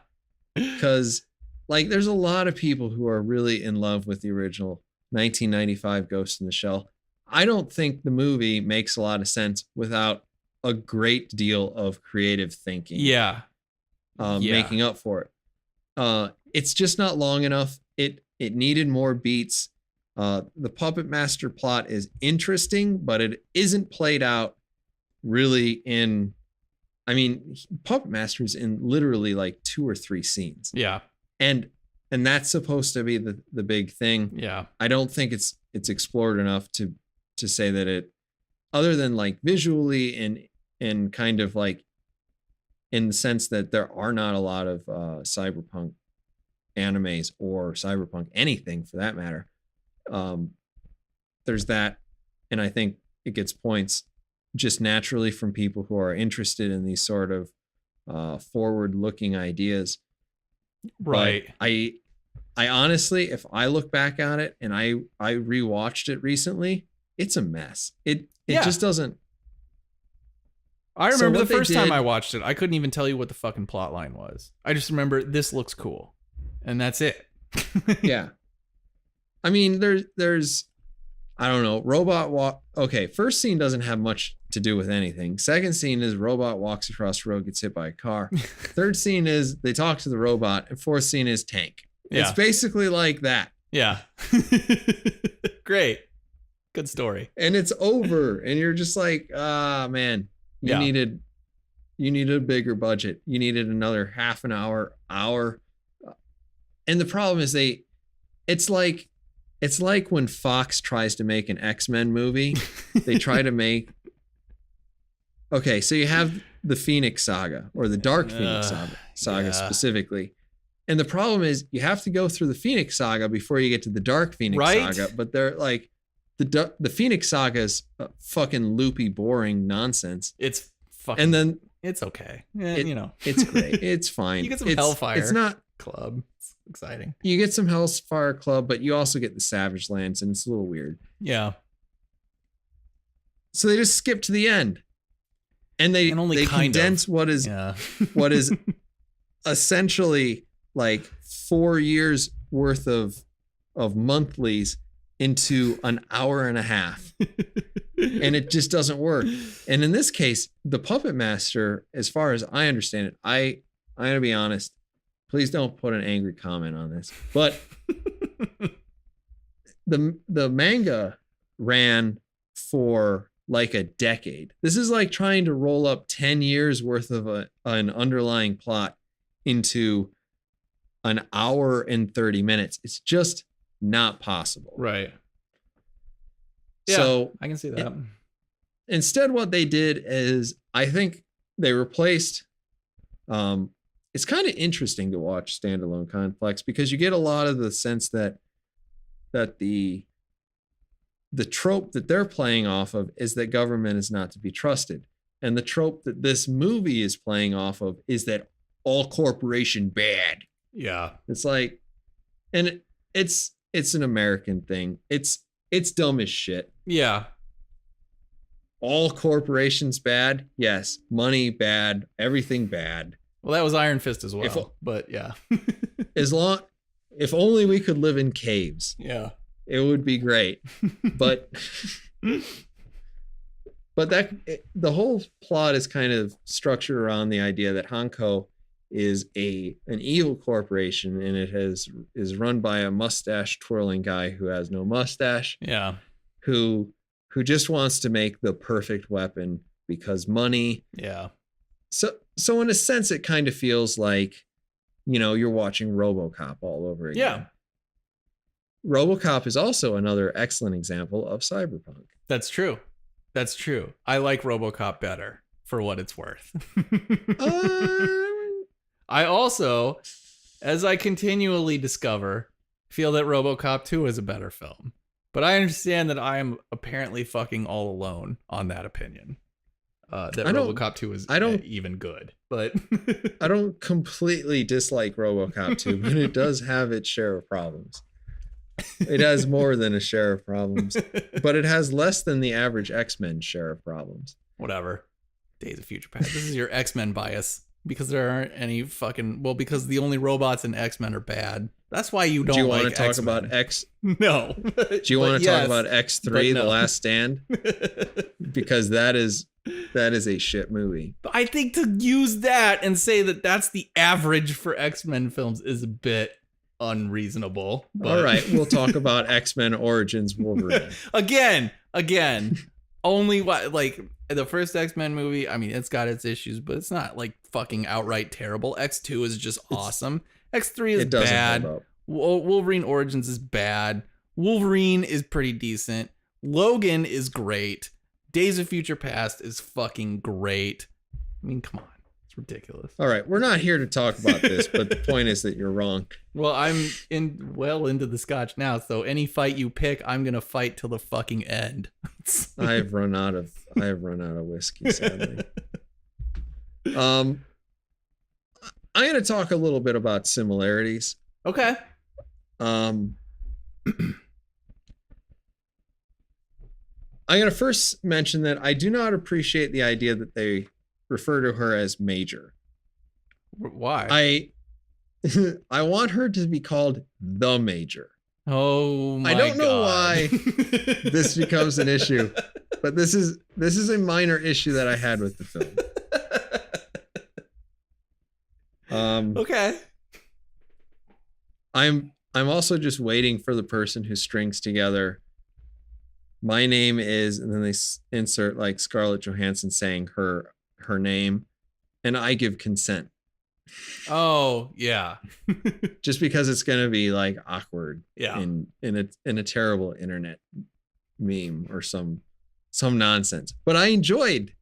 Because like there's a lot of people who are really in love with the original 1995 Ghost in the Shell. I don't think the movie makes a lot of sense without a great deal of creative thinking. Making up for it. It's just not long enough. It needed more beats. The Puppet Master plot is interesting, but it isn't played out really in. I mean, Puppet Master is in literally like 2 or 3 scenes. Yeah, and that's supposed to be the big thing. Yeah, I don't think it's explored enough to say that it, other than like visually and kind of like in the sense that there are not a lot of cyberpunk animes or cyberpunk anything for that matter. There's that, and I think it gets points just naturally from people who are interested in these sort of forward-looking ideas. Right. But I honestly, if I look back on it and I rewatched it recently, it's a mess. It just doesn't. I remember the first time I watched it, I couldn't even tell you what the fucking plot line was. I just remember this looks cool, and that's it. Yeah. I mean, there's I don't know, robot walk. Okay, first scene doesn't have much to do with anything. Second scene is robot walks across the road, gets hit by a car. Third scene is they talk to the robot, and fourth scene is tank. Yeah. It's basically like that. Yeah. Great. Good story. And it's over, and you're just like, man, you needed a bigger budget. You needed another half an hour. And the problem is it's like when Fox tries to make an X-Men movie. They try to make. Okay, so you have the Phoenix Saga, or the Dark Phoenix Saga specifically. And the problem is you have to go through the Phoenix Saga before you get to the Dark Phoenix Saga. But they're like, the Phoenix Saga is fucking loopy, boring nonsense. It's fucking. And then it's okay. It's great. It's fine. You get some Hellfire. It's not Club. It's exciting. You get some Hellfire Club, but you also get the Savage Lands, and it's a little weird. Yeah. So they just skip to the end, and they condense what is essentially like 4 years worth of monthlies into an hour and a half. And it just doesn't work. And in this case, the Puppet Master, as far as I understand it, I'm gonna be honest, please don't put an angry comment on this, but the manga ran for like a decade. This is like trying to roll up 10 years worth of an underlying plot into an hour and 30 minutes. It's just not possible. Right. Yeah, so I can see that. Instead, what they did is, I think they replaced. It's kind of interesting to watch standalone Conflicts because you get a lot of the sense that the trope that they're playing off of is that government is not to be trusted, and the trope that this movie is playing off of is that all corporation bad. Yeah, it's like, and it's an American thing. It's dumb as shit. Yeah. All corporations bad? Yes. Money bad. Everything bad. Well, that was Iron Fist as well. But yeah. If only we could live in caves. Yeah. It would be great. But the whole plot is kind of structured around the idea that Hanko is an evil corporation, and it is run by a mustache twirling guy who has no mustache. Yeah. Who just wants to make the perfect weapon because money. Yeah. So in a sense, it kind of feels like, you're watching RoboCop all over again. Yeah. RoboCop is also another excellent example of cyberpunk. That's true. I like RoboCop better for what it's worth. I also, as I continually discover, feel that RoboCop 2 is a better film. But I understand that I am apparently fucking all alone on that opinion. That RoboCop 2 is even good. But I don't completely dislike RoboCop 2, but it does have its share of problems. It has more than a share of problems, but it has less than the average X-Men share of problems. Whatever. Days of Future Past. This is your X-Men bias. Because there aren't any because the only robots in X-Men are bad. That's why you don't like X-Men. Do you want to talk about X? No. Do you want to talk about X3, The Last Stand? Because that is a shit movie. But I think to use that and say that that's the average for X-Men films is a bit unreasonable. But... All right, we'll talk about X-Men Origins Wolverine. Again. Only like the first X-Men movie, I mean, it's got its issues, but it's not like fucking outright terrible. X2 is just awesome. X3 is bad. Wolverine Origins is bad. Wolverine is pretty decent. Logan is great. Days of Future Past is fucking great. I mean, come on. It's ridiculous. All right, we're not here to talk about this, but the point is that you're wrong. Well, I'm into the scotch now, so any fight you pick, I'm gonna fight till the fucking end. I have run out of whiskey, sadly. I'm gonna talk a little bit about similarities. Okay. I'm going to first mention that I do not appreciate the idea that they refer to her as Major. Why? I want her to be called the Major. Oh my God. I don't know why this becomes an issue, but this is a minor issue that I had with the film. Okay. I'm also just waiting for the person who strings together my name is, and then they insert like Scarlett Johansson saying her name, and I give consent. Oh yeah. Just because it's gonna be like awkward. Yeah. In a terrible internet meme or some nonsense. But I enjoyed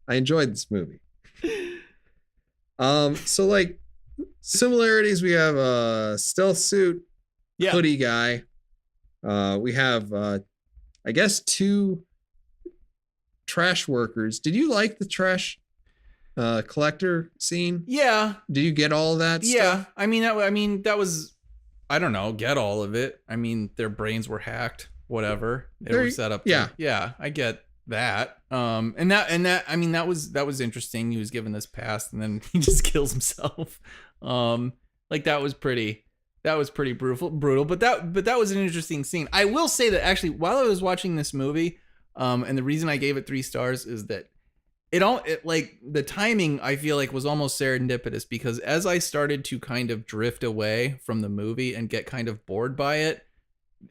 this movie. So like similarities, we have a stealth suit, hoodie guy. We have I guess 2 trash workers. Did you like the trash collector scene? Yeah. Did you get all of that stuff? Yeah. I mean that was, I don't know, get all of it. I mean, their brains were hacked, whatever. They were set up to, yeah, I get that. And that I mean that was interesting. He was given this pass and then he just kills himself. Like that was pretty brutal, but that was an interesting scene. I will say that actually while I was watching this movie, and the reason I gave it 3 stars is that it like the timing I feel like was almost serendipitous, because as I started to kind of drift away from the movie and get kind of bored by it,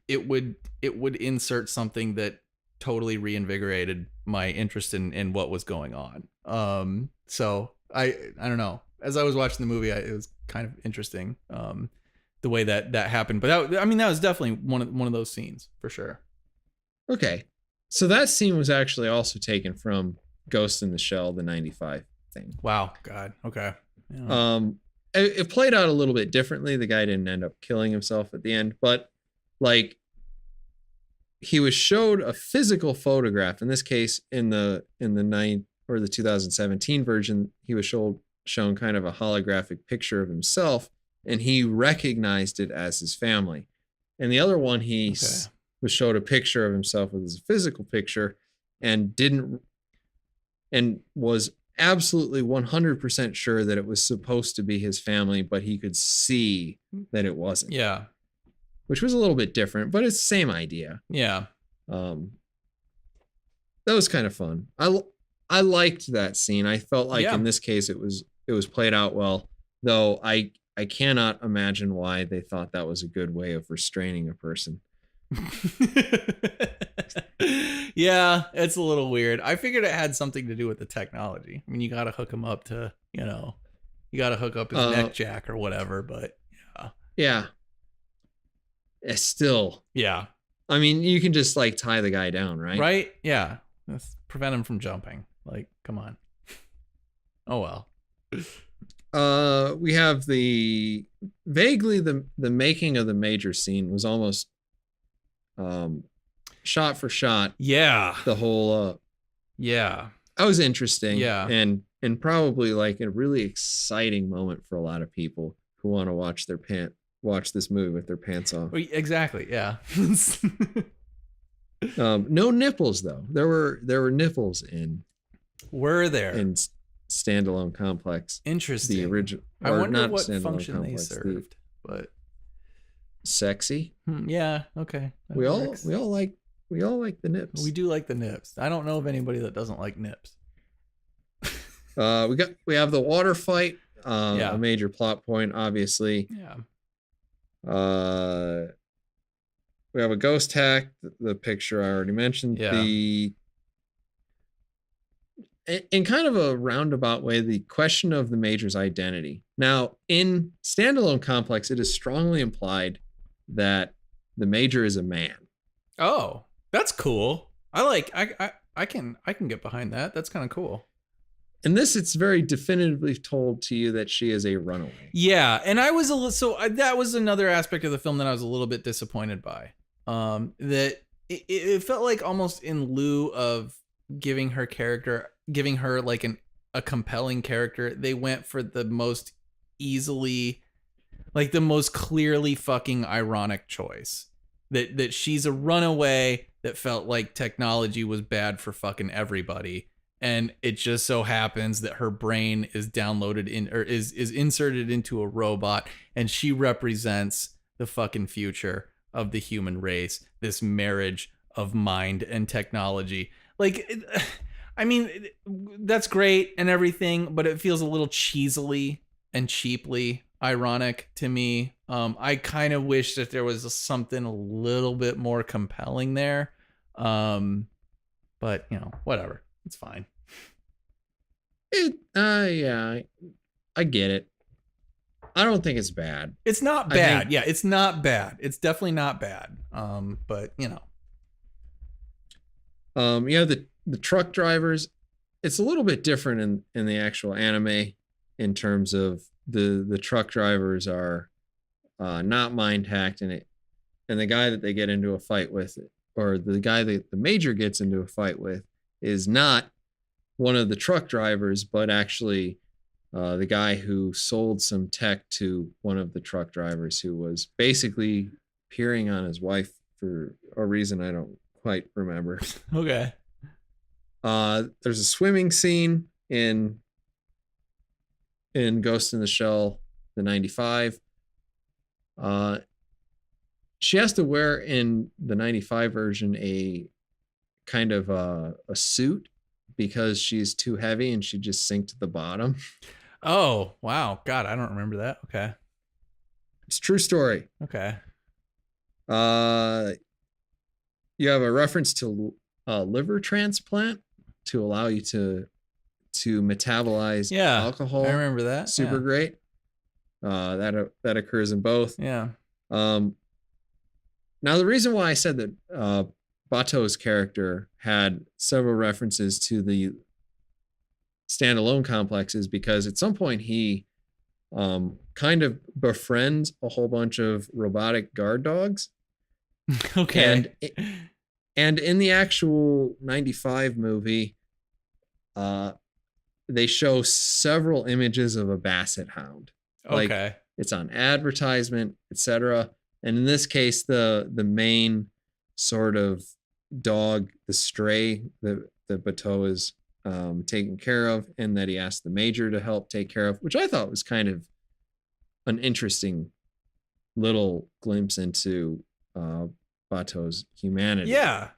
it would insert something that totally reinvigorated my interest in what was going on. So I don't know. As I was watching the movie, it was kind of interesting. The way that happened, but that was definitely one of those scenes for sure. Okay, so that scene was actually also taken from Ghost in the Shell, the 95 thing. Wow, God, okay. Yeah. It played out a little bit differently. The guy didn't end up killing himself at the end, but like he was showed a physical photograph. In this case, in the 2017 version, he was shown kind of a holographic picture of himself. And he recognized it as his family. And the other one, he was showed a picture of himself with his physical picture and was absolutely 100% sure that it was supposed to be his family, but he could see that it wasn't. Yeah. Which was a little bit different, but it's the same idea. Yeah. That was kind of fun. I liked that scene. I felt like in this case it was played out well, though I cannot imagine why they thought that was a good way of restraining a person. Yeah, it's a little weird. I figured it had something to do with the technology. I mean, you got to hook him up to, you got to hook up his neck jack or whatever, but yeah. Yeah. It's still. Yeah. I mean, you can just like tie the guy down, right? Right? Yeah. Let's prevent him from jumping. Like, come on. Oh, well. We have the making of the Major scene was almost shot for shot. Yeah. The whole that was interesting. Yeah. And probably like a really exciting moment for a lot of people who want to watch this movie with their pants off. Exactly. Yeah. No nipples though. There were nipples in. Were there? In Standalone Complex. Interesting. The original. I wonder what function Complex, they served. But sexy. Yeah. Okay. We all like the nips. We do like the nips. I don't know of anybody that doesn't like nips. We have the water fight. A major plot point, obviously. Yeah. We have a ghost hack. The picture I already mentioned. Yeah. In kind of a roundabout way, the question of the Major's identity. Now, in Standalone Complex, it is strongly implied that the Major is a man. Oh, that's cool. I can get behind that. That's kind of cool. In this, it's very definitively told to you that she is a runaway. Yeah, and I was that was another aspect of the film that I was a little bit disappointed by. That it felt like almost in lieu of giving her like a compelling character, they went for the most easily Like the most clearly fucking ironic choice. That she's a runaway that felt like technology was bad for fucking everybody. And it just so happens that her brain is downloaded in or is inserted into a robot, and she represents the fucking future of the human race. This marriage of mind and technology. Like, I mean, that's great and everything, but it feels a little cheesily and cheaply ironic to me. I kind of wish that there was something a little bit more compelling there. But whatever. It's fine. Yeah, I get it. I don't think it's bad. It's not bad. Yeah, it's not bad. It's definitely not bad. But the truck drivers, it's a little bit different in the actual anime in terms of the truck drivers are not mind hacked, and the guy that they get into a fight with, or the guy that the major gets into a fight with, is not one of the truck drivers, but actually the guy who sold some tech to one of the truck drivers, who was basically peering on his wife for a reason I don't quite remember. Okay. There's a swimming scene in Ghost in the Shell, the 95. She has to wear in the 95 version a kind of a suit because she's too heavy and she just sink to the bottom. Oh, wow. God, I don't remember that. Okay. It's a true story. Okay. You have a reference to a liver transplant to allow you to metabolize alcohol. I remember that. Super great. That occurs in both. Yeah. Now the reason why I said that Bato's character had several references to the standalone complex is because at some point he kind of befriends a whole bunch of robotic guard dogs. Okay. And in the actual 95 movie, they show several images of a basset hound. Okay. It's on advertisement, etc. And in this case, the main sort of dog, the stray that Bateau is taken care of, and that he asked the major to help take care of, which I thought was kind of an interesting little glimpse into Bateau's humanity. Yeah.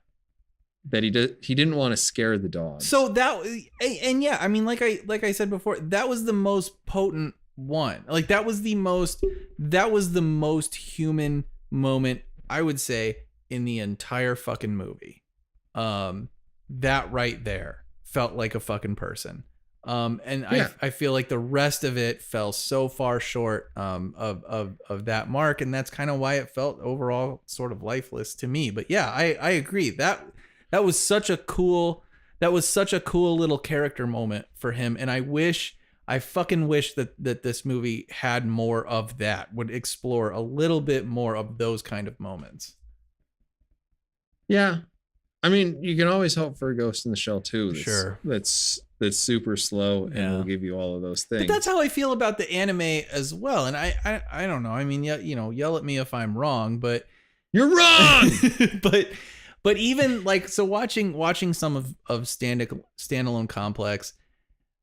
That he didn't want to scare the dogs. So that, and yeah, I mean, like I said before, that was the most potent one. Like that was the most human moment, I would say, in the entire fucking movie. That right there felt like a fucking person. And yeah. I feel like the rest of it fell so far short of that mark, and that's kind of why it felt overall sort of lifeless to me. But yeah, I agree. That was such a cool little character moment for him, and I fucking wish that this movie had more of that, would explore a little bit more of those kind of moments. Yeah. I mean, you can always hope for a Ghost in the Shell 2. That's super slow and will give you all of those things. But that's how I feel about the anime as well. And I don't know. I mean, yell at me if I'm wrong, but you're wrong. but even like, so watching some of standalone Complex,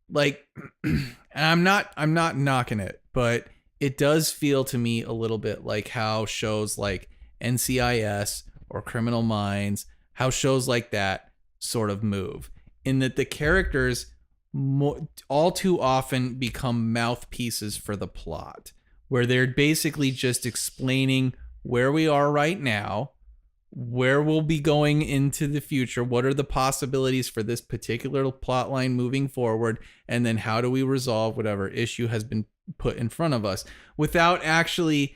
like, and I'm not knocking it, but it does feel to me a little bit like how shows like NCIS or Criminal Minds, how shows like that sort of move, in that the characters all too often become mouthpieces for the plot, where they're basically just explaining where we are right now, where we'll be going into the future, what are the possibilities for this particular plot line moving forward, and then how do we resolve whatever issue has been put in front of us, without actually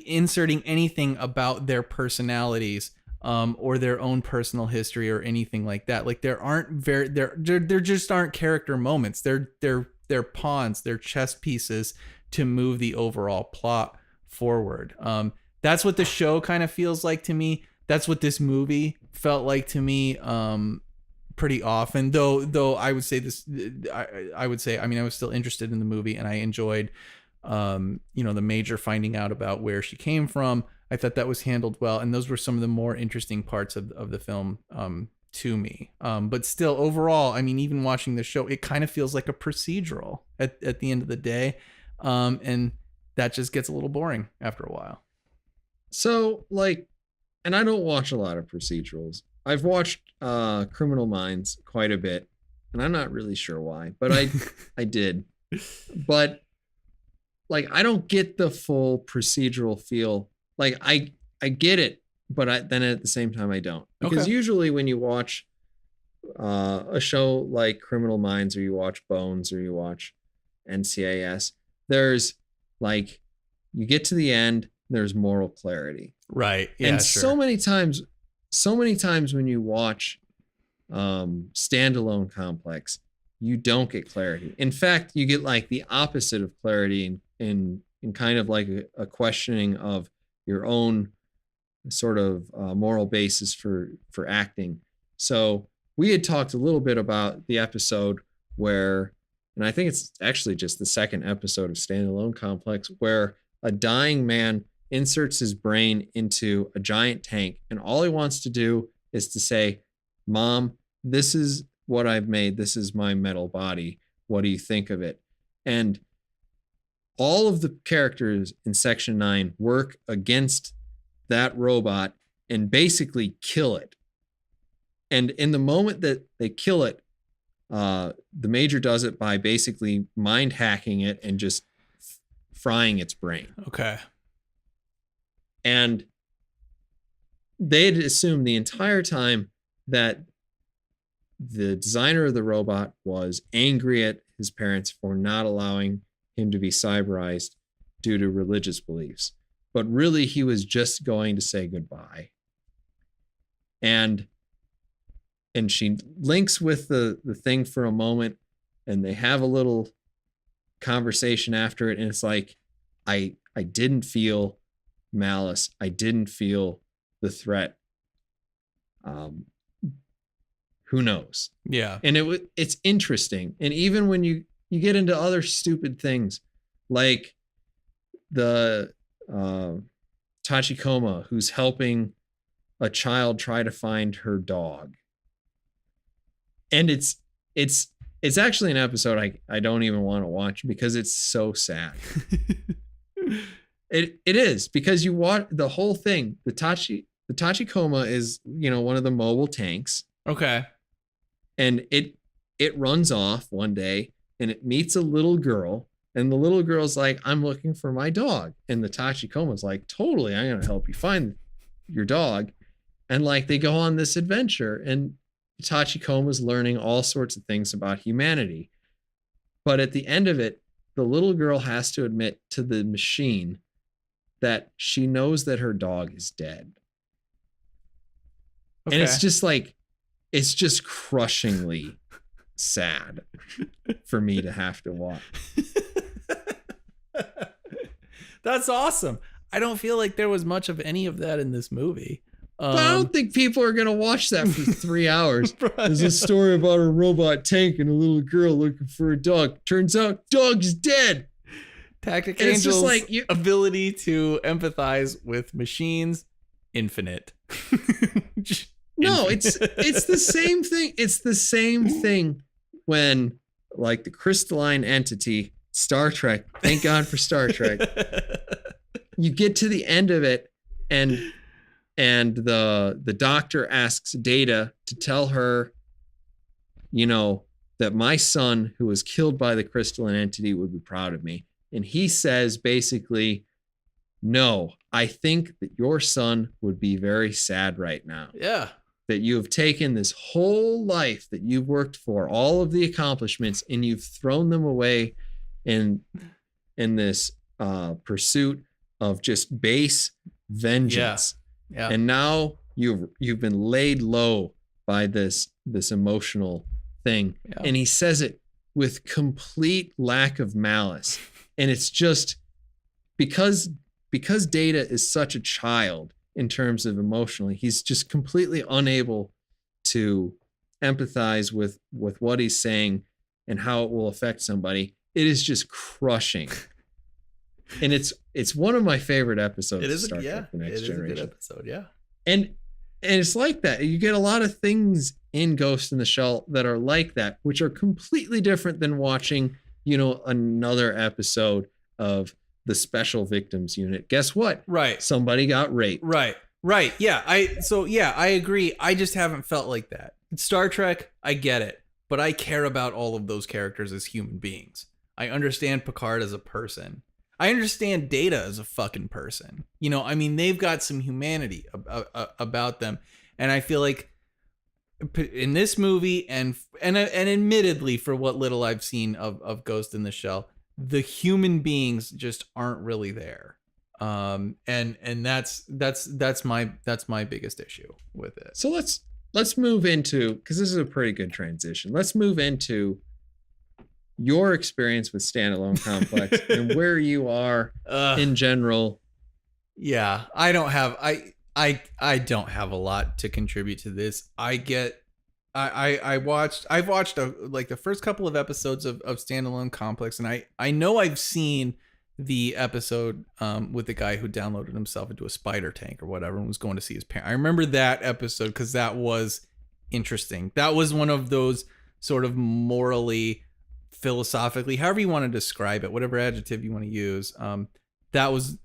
inserting anything about their personalities or their own personal history or anything like that. Like there just aren't character moments. They're pawns, they're chess pieces to move the overall plot forward. That's what the show kind of feels like to me. That's what this movie felt like to me pretty often. Though I would say this, I would say, I mean, I was still interested in the movie and I enjoyed the major finding out about where she came from. I thought that was handled well, and those were some of the more interesting parts of the film to me. But still, overall, I mean, even watching the show, it kind of feels like a procedural at the end of the day, and that just gets a little boring after a while. So, and I don't watch a lot of procedurals. I've watched Criminal Minds quite a bit, and I'm not really sure why, but I did. But I don't get the full procedural feel. I get it, but then at the same time I don't. Because usually when you watch a show like Criminal Minds, or you watch Bones, or you watch NCIS, there's you get to the end, there's moral clarity. Right. Yeah. And sure. so many times when you watch Standalone Complex, you don't get clarity. In fact, you get the opposite of clarity in kind of a questioning of your own sort of moral basis for acting. So we had talked a little bit about the episode where, and I think it's actually just the second episode of Standalone Complex, where a dying man inserts his brain into a giant tank, and all he wants to do is to say, "Mom, this is what I've made. This is my metal body. What do you think of it?" And all of the characters in Section 9 work against that robot and basically kill it. And in the moment that they kill it, the major does it by basically mind hacking it and just frying its brain. Okay. And they had assumed the entire time that the designer of the robot was angry at his parents for not allowing him to be cyberized due to religious beliefs. But really, he was just going to say goodbye. And she links with the thing for a moment, and they have a little conversation after it. And it's I didn't feel malice. I didn't feel the threat. Who knows? Yeah. And it's interesting. And even when you get into other stupid things, like the Tachikoma, who's helping a child try to find her dog. And it's actually an episode I don't even want to watch because it's so sad. It is, because you watch the whole thing. The Tachikoma is, one of the mobile tanks. Okay. And it runs off one day and it meets a little girl, and the little girl's like, "I'm looking for my dog." And the Tachikoma's like, "Totally, I'm going to help you find your dog." And they go on this adventure, and Tachikoma's learning all sorts of things about humanity. But at the end of it, the little girl has to admit to the machine that she knows that her dog is dead. Okay. And it's just crushingly sad for me to have to watch. That's awesome. I don't feel like there was much of any of that in this movie. But I don't think people are going to watch that for 3 hours. Right. There's a story about a robot tank and a little girl looking for a dog. Turns out dog's dead. Tactic Angel's ability to empathize with machines, infinite. No, it's the same thing. It's the same thing when the crystalline entity, Star Trek, thank God for Star Trek. You get to the end of it, and the doctor asks Data to tell her, that my son, who was killed by the crystalline entity, would be proud of me. And he says basically, "No, I think that your son would be very sad right now." Yeah. That you have taken this whole life that you've worked for, all of the accomplishments, and you've thrown them away in this pursuit of just base vengeance. Yeah. And now you've been laid low by this emotional thing. Yeah. And he says it with complete lack of malice. And it's just because Data is such a child in terms of emotionally, he's just completely unable to empathize with what he's saying and how it will affect somebody. It is just crushing And it's one of my favorite episodes It is of Star Trek: The Next Generation. It is a good episode, yeah. And it's like that. You get a lot of things in Ghost in the Shell that are like that, which are completely different than watching, another episode of the Special Victims Unit. Guess what? Right. Somebody got raped. Right. Yeah. I agree. I just haven't felt like that. Star Trek, I get it, but I care about all of those characters as human beings. I understand Picard as a person. I understand Data as a fucking person. They've got some humanity about them. And I feel like in this movie and admittedly for what little I've seen of Ghost in the Shell, the human beings just aren't really there. And that's my biggest issue with it. So let's move into, because this is a pretty good transition. Let's move into your experience with Standalone Complex and where you are in general. Yeah, I don't have a lot to contribute to this. I've watched the first couple of episodes of Standalone Complex, and I know I've seen the episode with the guy who downloaded himself into a spider tank or whatever and was going to see his parents. I remember that episode because that was interesting. That was one of those sort of morally, philosophically, however you want to describe it, whatever adjective you want to use. That was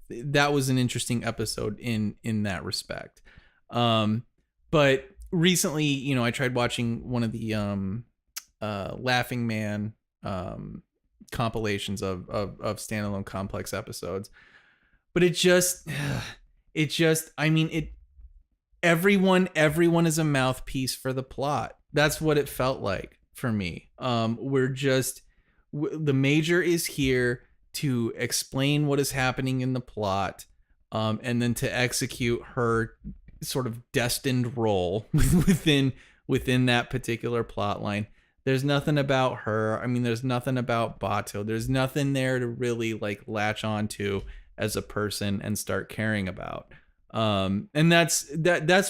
an interesting episode in that respect. But recently, I tried watching one of the Laughing Man compilations of Standalone Complex episodes, but everyone is a mouthpiece for the plot. That's what it felt like for me. The Major is here to explain what is happening in the plot, and then to execute her sort of destined role within that particular plot line. There's nothing about her. There's nothing about Bato. There's nothing there to really latch onto as a person and start caring about. And that's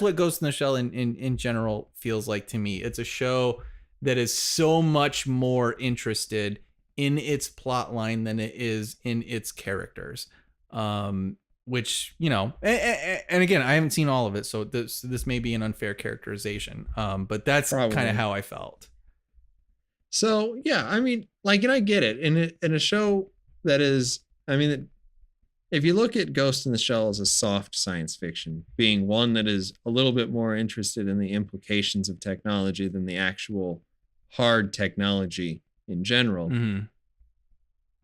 what Ghost in the Shell in general feels like to me. It's a show that is so much more interested in its plot line than it is in its characters. Which, and again, I haven't seen all of it, so this may be an unfair characterization. But that's kind of how I felt. So, yeah, and I get it. In a show that is, if you look at Ghost in the Shell as a soft science fiction, being one that is a little bit more interested in the implications of technology than the actual hard technology in general, mm-hmm.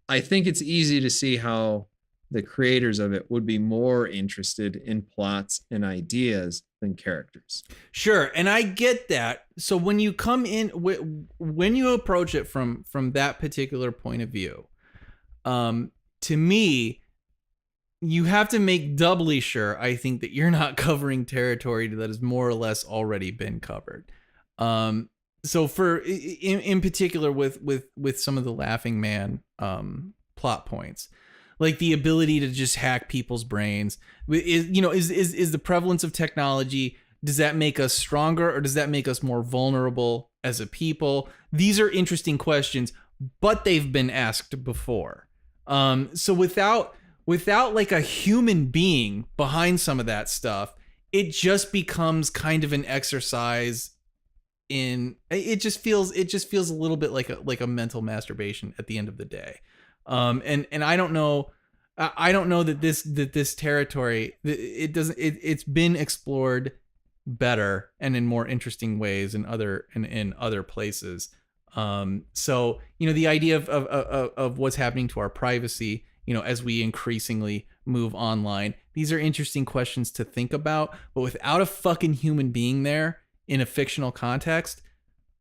I think it's easy to see how the creators of it would be more interested in plots and ideas than characters. Sure, and I get that. So when you come in, when you approach it from that particular point of view, to me, you have to make doubly sure, I think, that you're not covering territory that has more or less already been covered. So for in particular with some of the Laughing Man plot points, like the ability to just hack people's brains, is the prevalence of technology, does that make us stronger or does that make us more vulnerable as a people? These are interesting questions, but they've been asked before. So without like a human being behind some of that stuff, it just becomes kind of an exercise in, it just feels a little bit like a mental masturbation at the end of the day. And I don't know that this territory, it's been explored better and in more interesting ways in other places. So, the idea of what's happening to our privacy, as we increasingly move online, these are interesting questions to think about, but without a fucking human being there in a fictional context,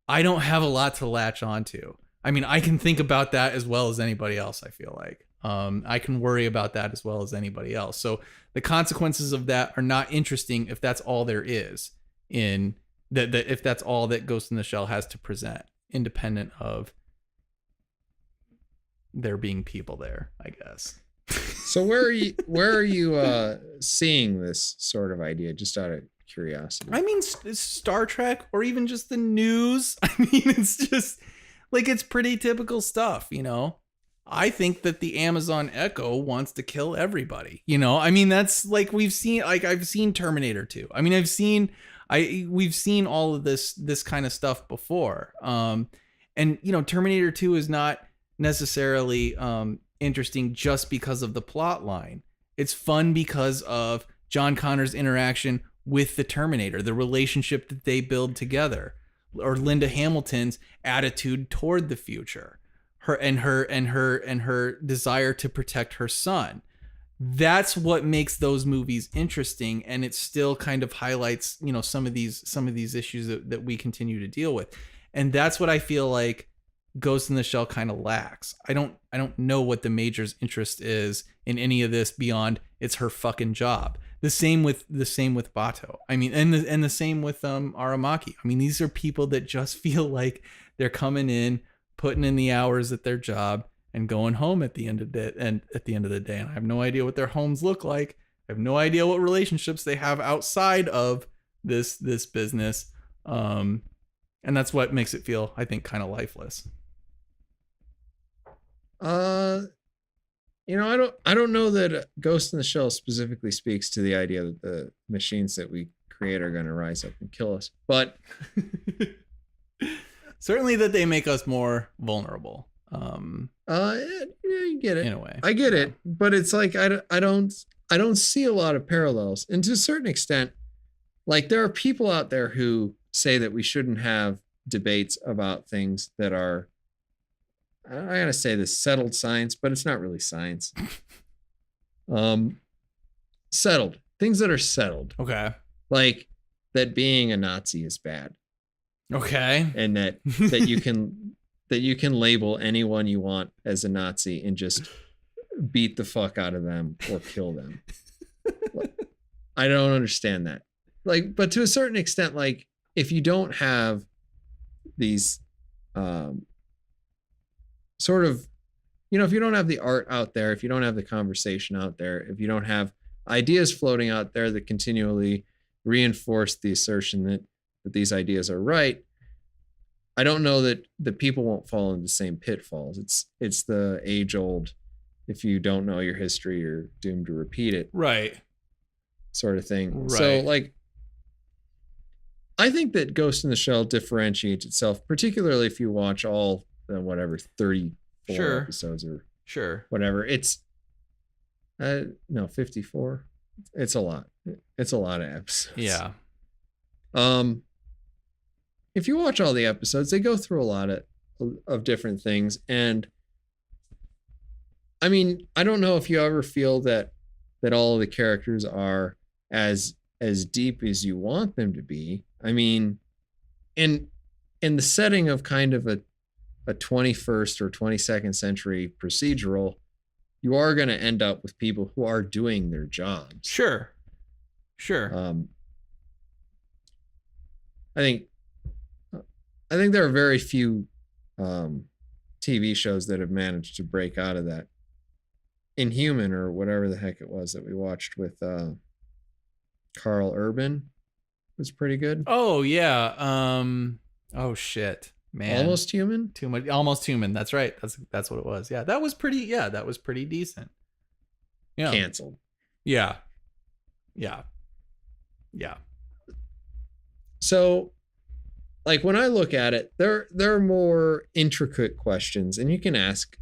I don't have a lot to latch onto. I can think about that as well as anybody else, I feel like. I can worry about that as well as anybody else. So the consequences of that are not interesting if that's all there is in that if that's all that Ghost in the Shell has to present, independent of there being people there, I guess. So where are you seeing this sort of idea, just out of curiosity? Star Trek or even just the news. It's just like, it's pretty typical stuff, I think that the Amazon Echo wants to kill everybody. You know, I mean, that's like I've seen Terminator 2. I mean, we've seen all of this kind of stuff before. And you know, Terminator 2 is not necessarily interesting just because of the plot line. It's fun because of John Connor's interaction with the Terminator, the relationship that they build together, or Linda Hamilton's attitude toward the future, her desire to protect her son. That's what makes those movies interesting, and it still kind of highlights, you know, some of these issues that we continue to deal with. And that's what I feel like Ghost in the Shell kind of lacks. I don't know what the Major's interest is in any of this beyond it's her fucking job. The same with Bato. I mean, and the same with Aramaki. I mean, these are people that just feel like they're coming in, putting in the hours at their job, and going home at the end of the day. And I have no idea what their homes look like. I have no idea what relationships they have outside of this business. And that's what makes it feel, I think, kind of lifeless. You know, I don't know that Ghost in the Shell specifically speaks to the idea that the machines that we create are going to rise up and kill us, but certainly that they make us more vulnerable. Yeah, you get it. In a way, I get it, but it's like I don't see a lot of parallels, and to a certain extent, like there are people out there who say that we shouldn't have debates about things that are, I gotta say this, settled science, but it's not really science. Settled things that are settled. Okay. Like that being a Nazi is bad. Okay. And that you can label anyone you want as a Nazi and just beat the fuck out of them or kill them. I don't understand that. Like, but to a certain extent, like if you don't have these sort of, you know, if you don't have the art out there, if you don't have the conversation out there, if you don't have ideas floating out there that continually reinforce the assertion that these ideas are right, I don't know that the people won't fall into the same pitfalls. It's the age old, if you don't know your history, you're doomed to repeat it. Right. Sort of thing. Right. So like, I think that Ghost in the Shell differentiates itself, particularly if you watch all whatever 34 episodes or whatever. It's no 54. It's a lot. It's a lot of episodes. Yeah. If you watch all the episodes, they go through a lot of different things, and I mean, I don't know if you ever feel that all of the characters are as deep as you want them to be. I mean, in the setting of kind of a 21st or 22nd century procedural, you are going to end up with people who are doing their jobs. Sure. I think there are very few TV shows that have managed to break out of that. Inhuman, or whatever the heck it was that we watched with Carl Urban, was pretty good. Oh yeah. Oh shit, man. Almost Human. Almost Human. That's right. That's what it was. Yeah, that was pretty. Yeah, that was pretty decent. Yeah. Canceled. Yeah. So, like when I look at it, there are more intricate questions, and you can ask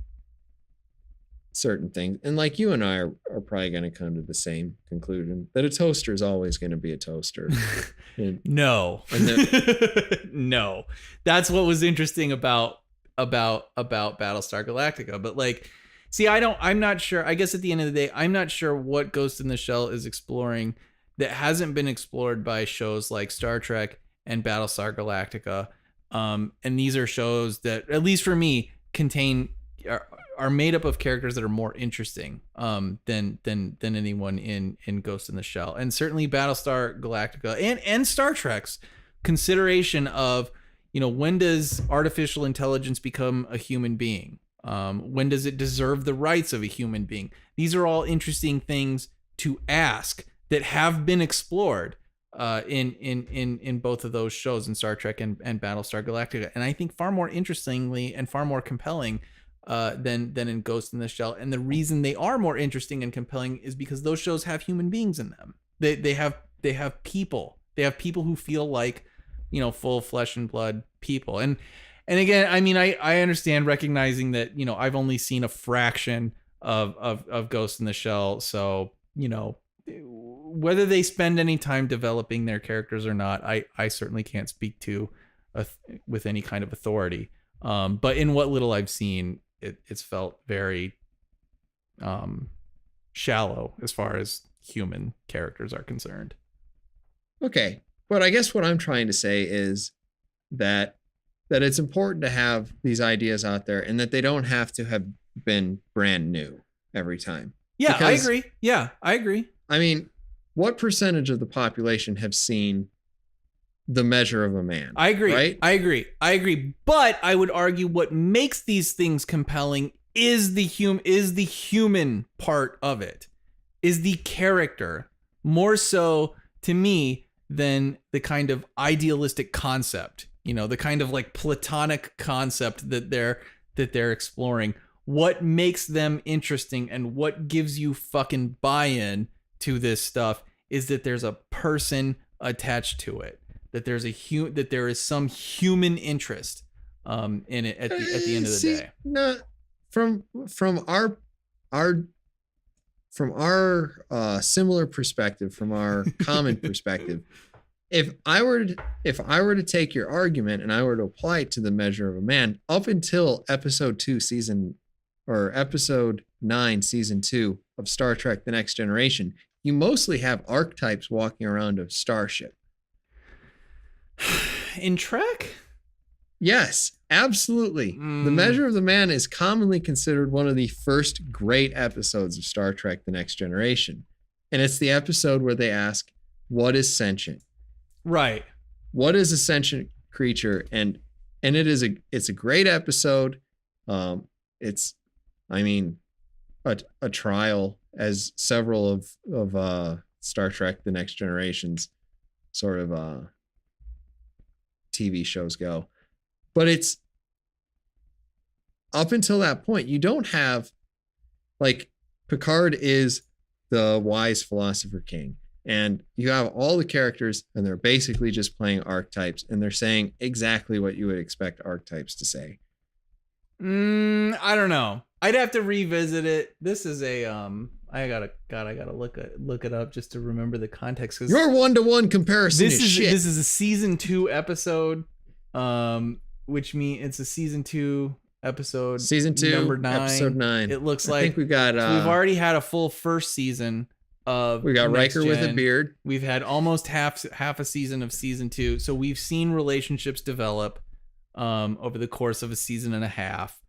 certain things. And like you and I are probably going to come to the same conclusion that a toaster is always going to be a toaster. No. No. That's what was interesting about Battlestar Galactica. But like, see, I'm not sure. I guess at the end of the day, I'm not sure what Ghost in the Shell is exploring that hasn't been explored by shows like Star Trek and Battlestar Galactica. And these are shows that, at least for me, are made up of characters that are more interesting than anyone in Ghost in the Shell. And certainly Battlestar Galactica and Star Trek's consideration of, you know, when does artificial intelligence become a human being? When does it deserve the rights of a human being? These are all interesting things to ask that have been explored in both of those shows, in Star Trek and Battlestar Galactica. And I think far more interestingly and far more compelling than in Ghost in the Shell. And the reason they are more interesting and compelling is because those shows have human beings in them. They have people. They have people who feel like, full flesh and blood people. And again, I mean, I understand recognizing that, I've only seen a fraction of Ghost in the Shell. So, whether they spend any time developing their characters or not, I certainly can't speak to with any kind of authority. But in what little I've seen, it's felt very shallow as far as human characters are concerned. Okay. But I guess what I'm trying to say is that it's important to have these ideas out there and that they don't have to have been brand new every time. Yeah, because, I agree. Yeah, I agree. I mean, what percentage of the population have seen The Measure of a Man? I agree. Right? I agree. But I would argue what makes these things compelling is the human part of it, is the character, more so to me than the kind of idealistic concept, the kind of like platonic concept that they're exploring. What makes them interesting and what gives you fucking buy-in to this stuff is that there's a person attached to it, that there's that there is some human interest in it at the end of the day. No, from our similar perspective, from our common perspective, if I were to take your argument and I were to apply it to The Measure of a Man, up until episode 9, season 2 of Star Trek: The Next Generation, you mostly have archetypes walking around a starship. In Trek? Yes, absolutely. The Measure of the Man is commonly considered one of the first great episodes of Star Trek: The Next Generation. And it's the episode where they ask, what is sentient? Right. What is a sentient creature? And it's a great episode. It's a trial, as several of Star Trek: The Next Generation's sort of TV shows go. But it's up until that point, you don't have, like, Picard is the wise philosopher king, and you have all the characters, and they're basically just playing archetypes, and they're saying exactly what you would expect archetypes to say. I don't know. I'd have to revisit it. This is a I gotta look it up just to remember the context. Your 1-to-1 comparison is shit. This is a season 2 episode, which means it's a season 2 episode. Season 2, number 9. Episode 9. It looks like I think we got. So we've already had a full first season of. We got Riker with a beard. We've had almost half a season of season 2, so we've seen relationships develop over the course of a season and a half.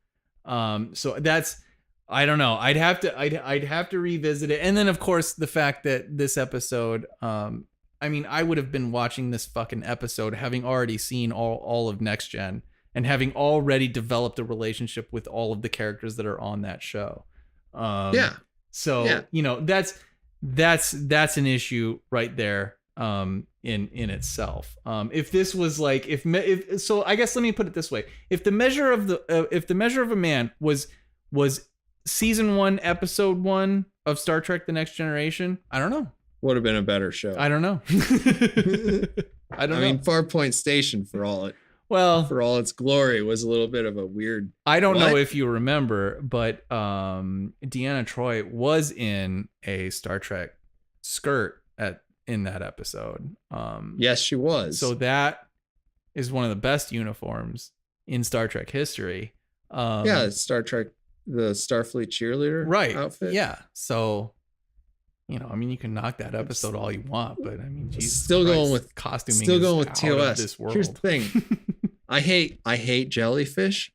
So that's, I don't know. I'd have to revisit it. And then of course the fact that this episode, I would have been watching this fucking episode having already seen all of Next Gen and having already developed a relationship with all of the characters that are on that show. So, that's an issue right there. In itself. If this was like, if so, I guess let me put it this way: if the measure of a Man was season 1, episode 1 of Star Trek: The Next Generation, I don't know. Would have been a better show. I don't know. I mean, Farpoint Station, for all its glory, was a little bit of a weird. I don't know if you remember, but Deanna Troi was in a Star Trek skirt in that episode. Yes, she was. So that is one of the best uniforms in Star Trek history. Star Trek, the Starfleet cheerleader outfit. Yeah. So, you can knock that episode all you want, but Jesus still Christ, going with costuming. Still going with TOS. This world. Here's the thing. I hate jellyfish.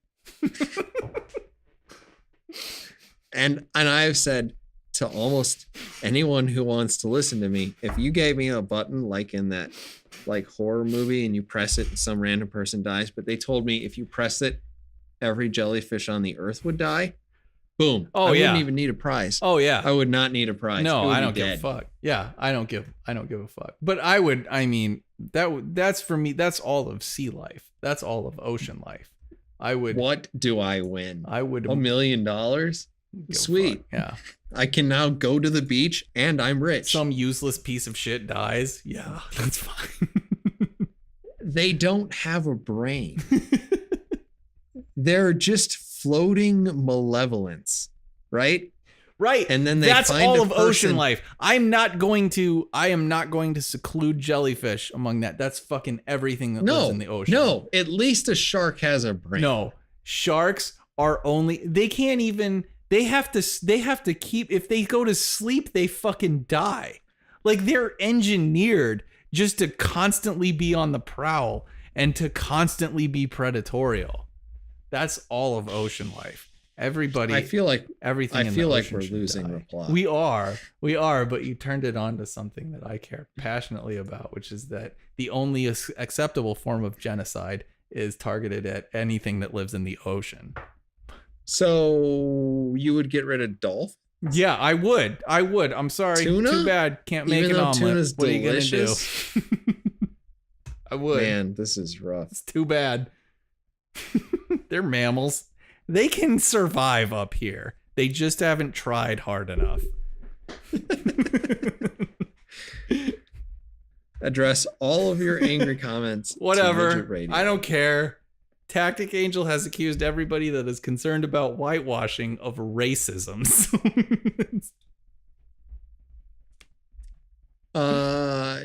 and I have said to almost anyone who wants to listen to me, if you gave me a button like in that horror movie and you press it and some random person dies, but they told me if you press it, every jellyfish on the earth would die. Boom. I wouldn't even need a prize. Oh yeah. I would not need a prize. No, I don't give a fuck. Yeah, I don't give a fuck. But I would, that's for me, that's all of sea life. That's all of ocean life. I would. What do I win? I would. $1 million? Sweet. Yeah. I can now go to the beach and I'm rich. Some useless piece of shit dies. Yeah, that's fine. They don't have a brain. They're just floating malevolence, right? Right. And then that's all of ocean life. I am not going to seclude jellyfish among that. That's fucking everything that lives in the ocean. No, at least a shark has a brain. No, sharks are they have to keep, if they go to sleep, they fucking die. Like, they're engineered just to constantly be on the prowl and to constantly be predatorial. That's all of ocean life. Everybody. I feel like everything. I feel like we're losing the plot. We are, but you turned it on to something that I care passionately about, which is that the only acceptable form of genocide is targeted at anything that lives in the ocean. So you would get rid of dolphins? Yeah, I would. I'm sorry. Tuna? Too bad. Can't make Even an though omelet. tuna's What delicious? are you gonna do? I would. Man, this is rough. It's too bad. They're mammals. They can survive up here. They just haven't tried hard enough. Address all of your angry comments. Whatever. I don't care. Tactic Angel has accused everybody that is concerned about whitewashing of racism.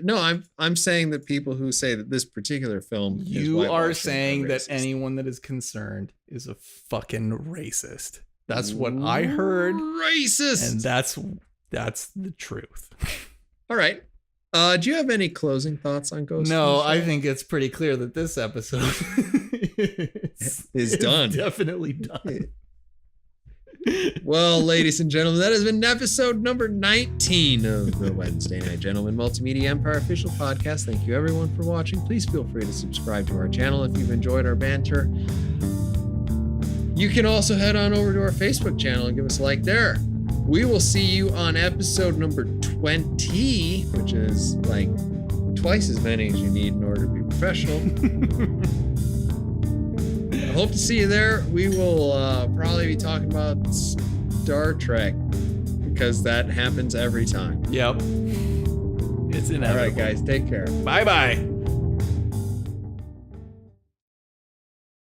No, I'm saying that people who say that this particular film you are saying that anyone that is concerned is a fucking racist. That's what I heard. Racist. And that's the truth. All right. Do you have any closing thoughts on Ghost? No, I think it's pretty clear that this episode is done. Definitely done. Well, ladies and gentlemen, that has been episode number 19 of the Wednesday Night Gentlemen Multimedia Empire official podcast. Thank you everyone for watching. Please feel free to subscribe to our channel if you've enjoyed our banter. You can also head on over to our Facebook channel and give us a like there. We will see you on episode number 20, which is like twice as many as you need in order to be professional. I hope to see you there. We will probably be talking about Star Trek because that happens every time. Yep. It's inevitable. All right, guys, take care. Bye-bye.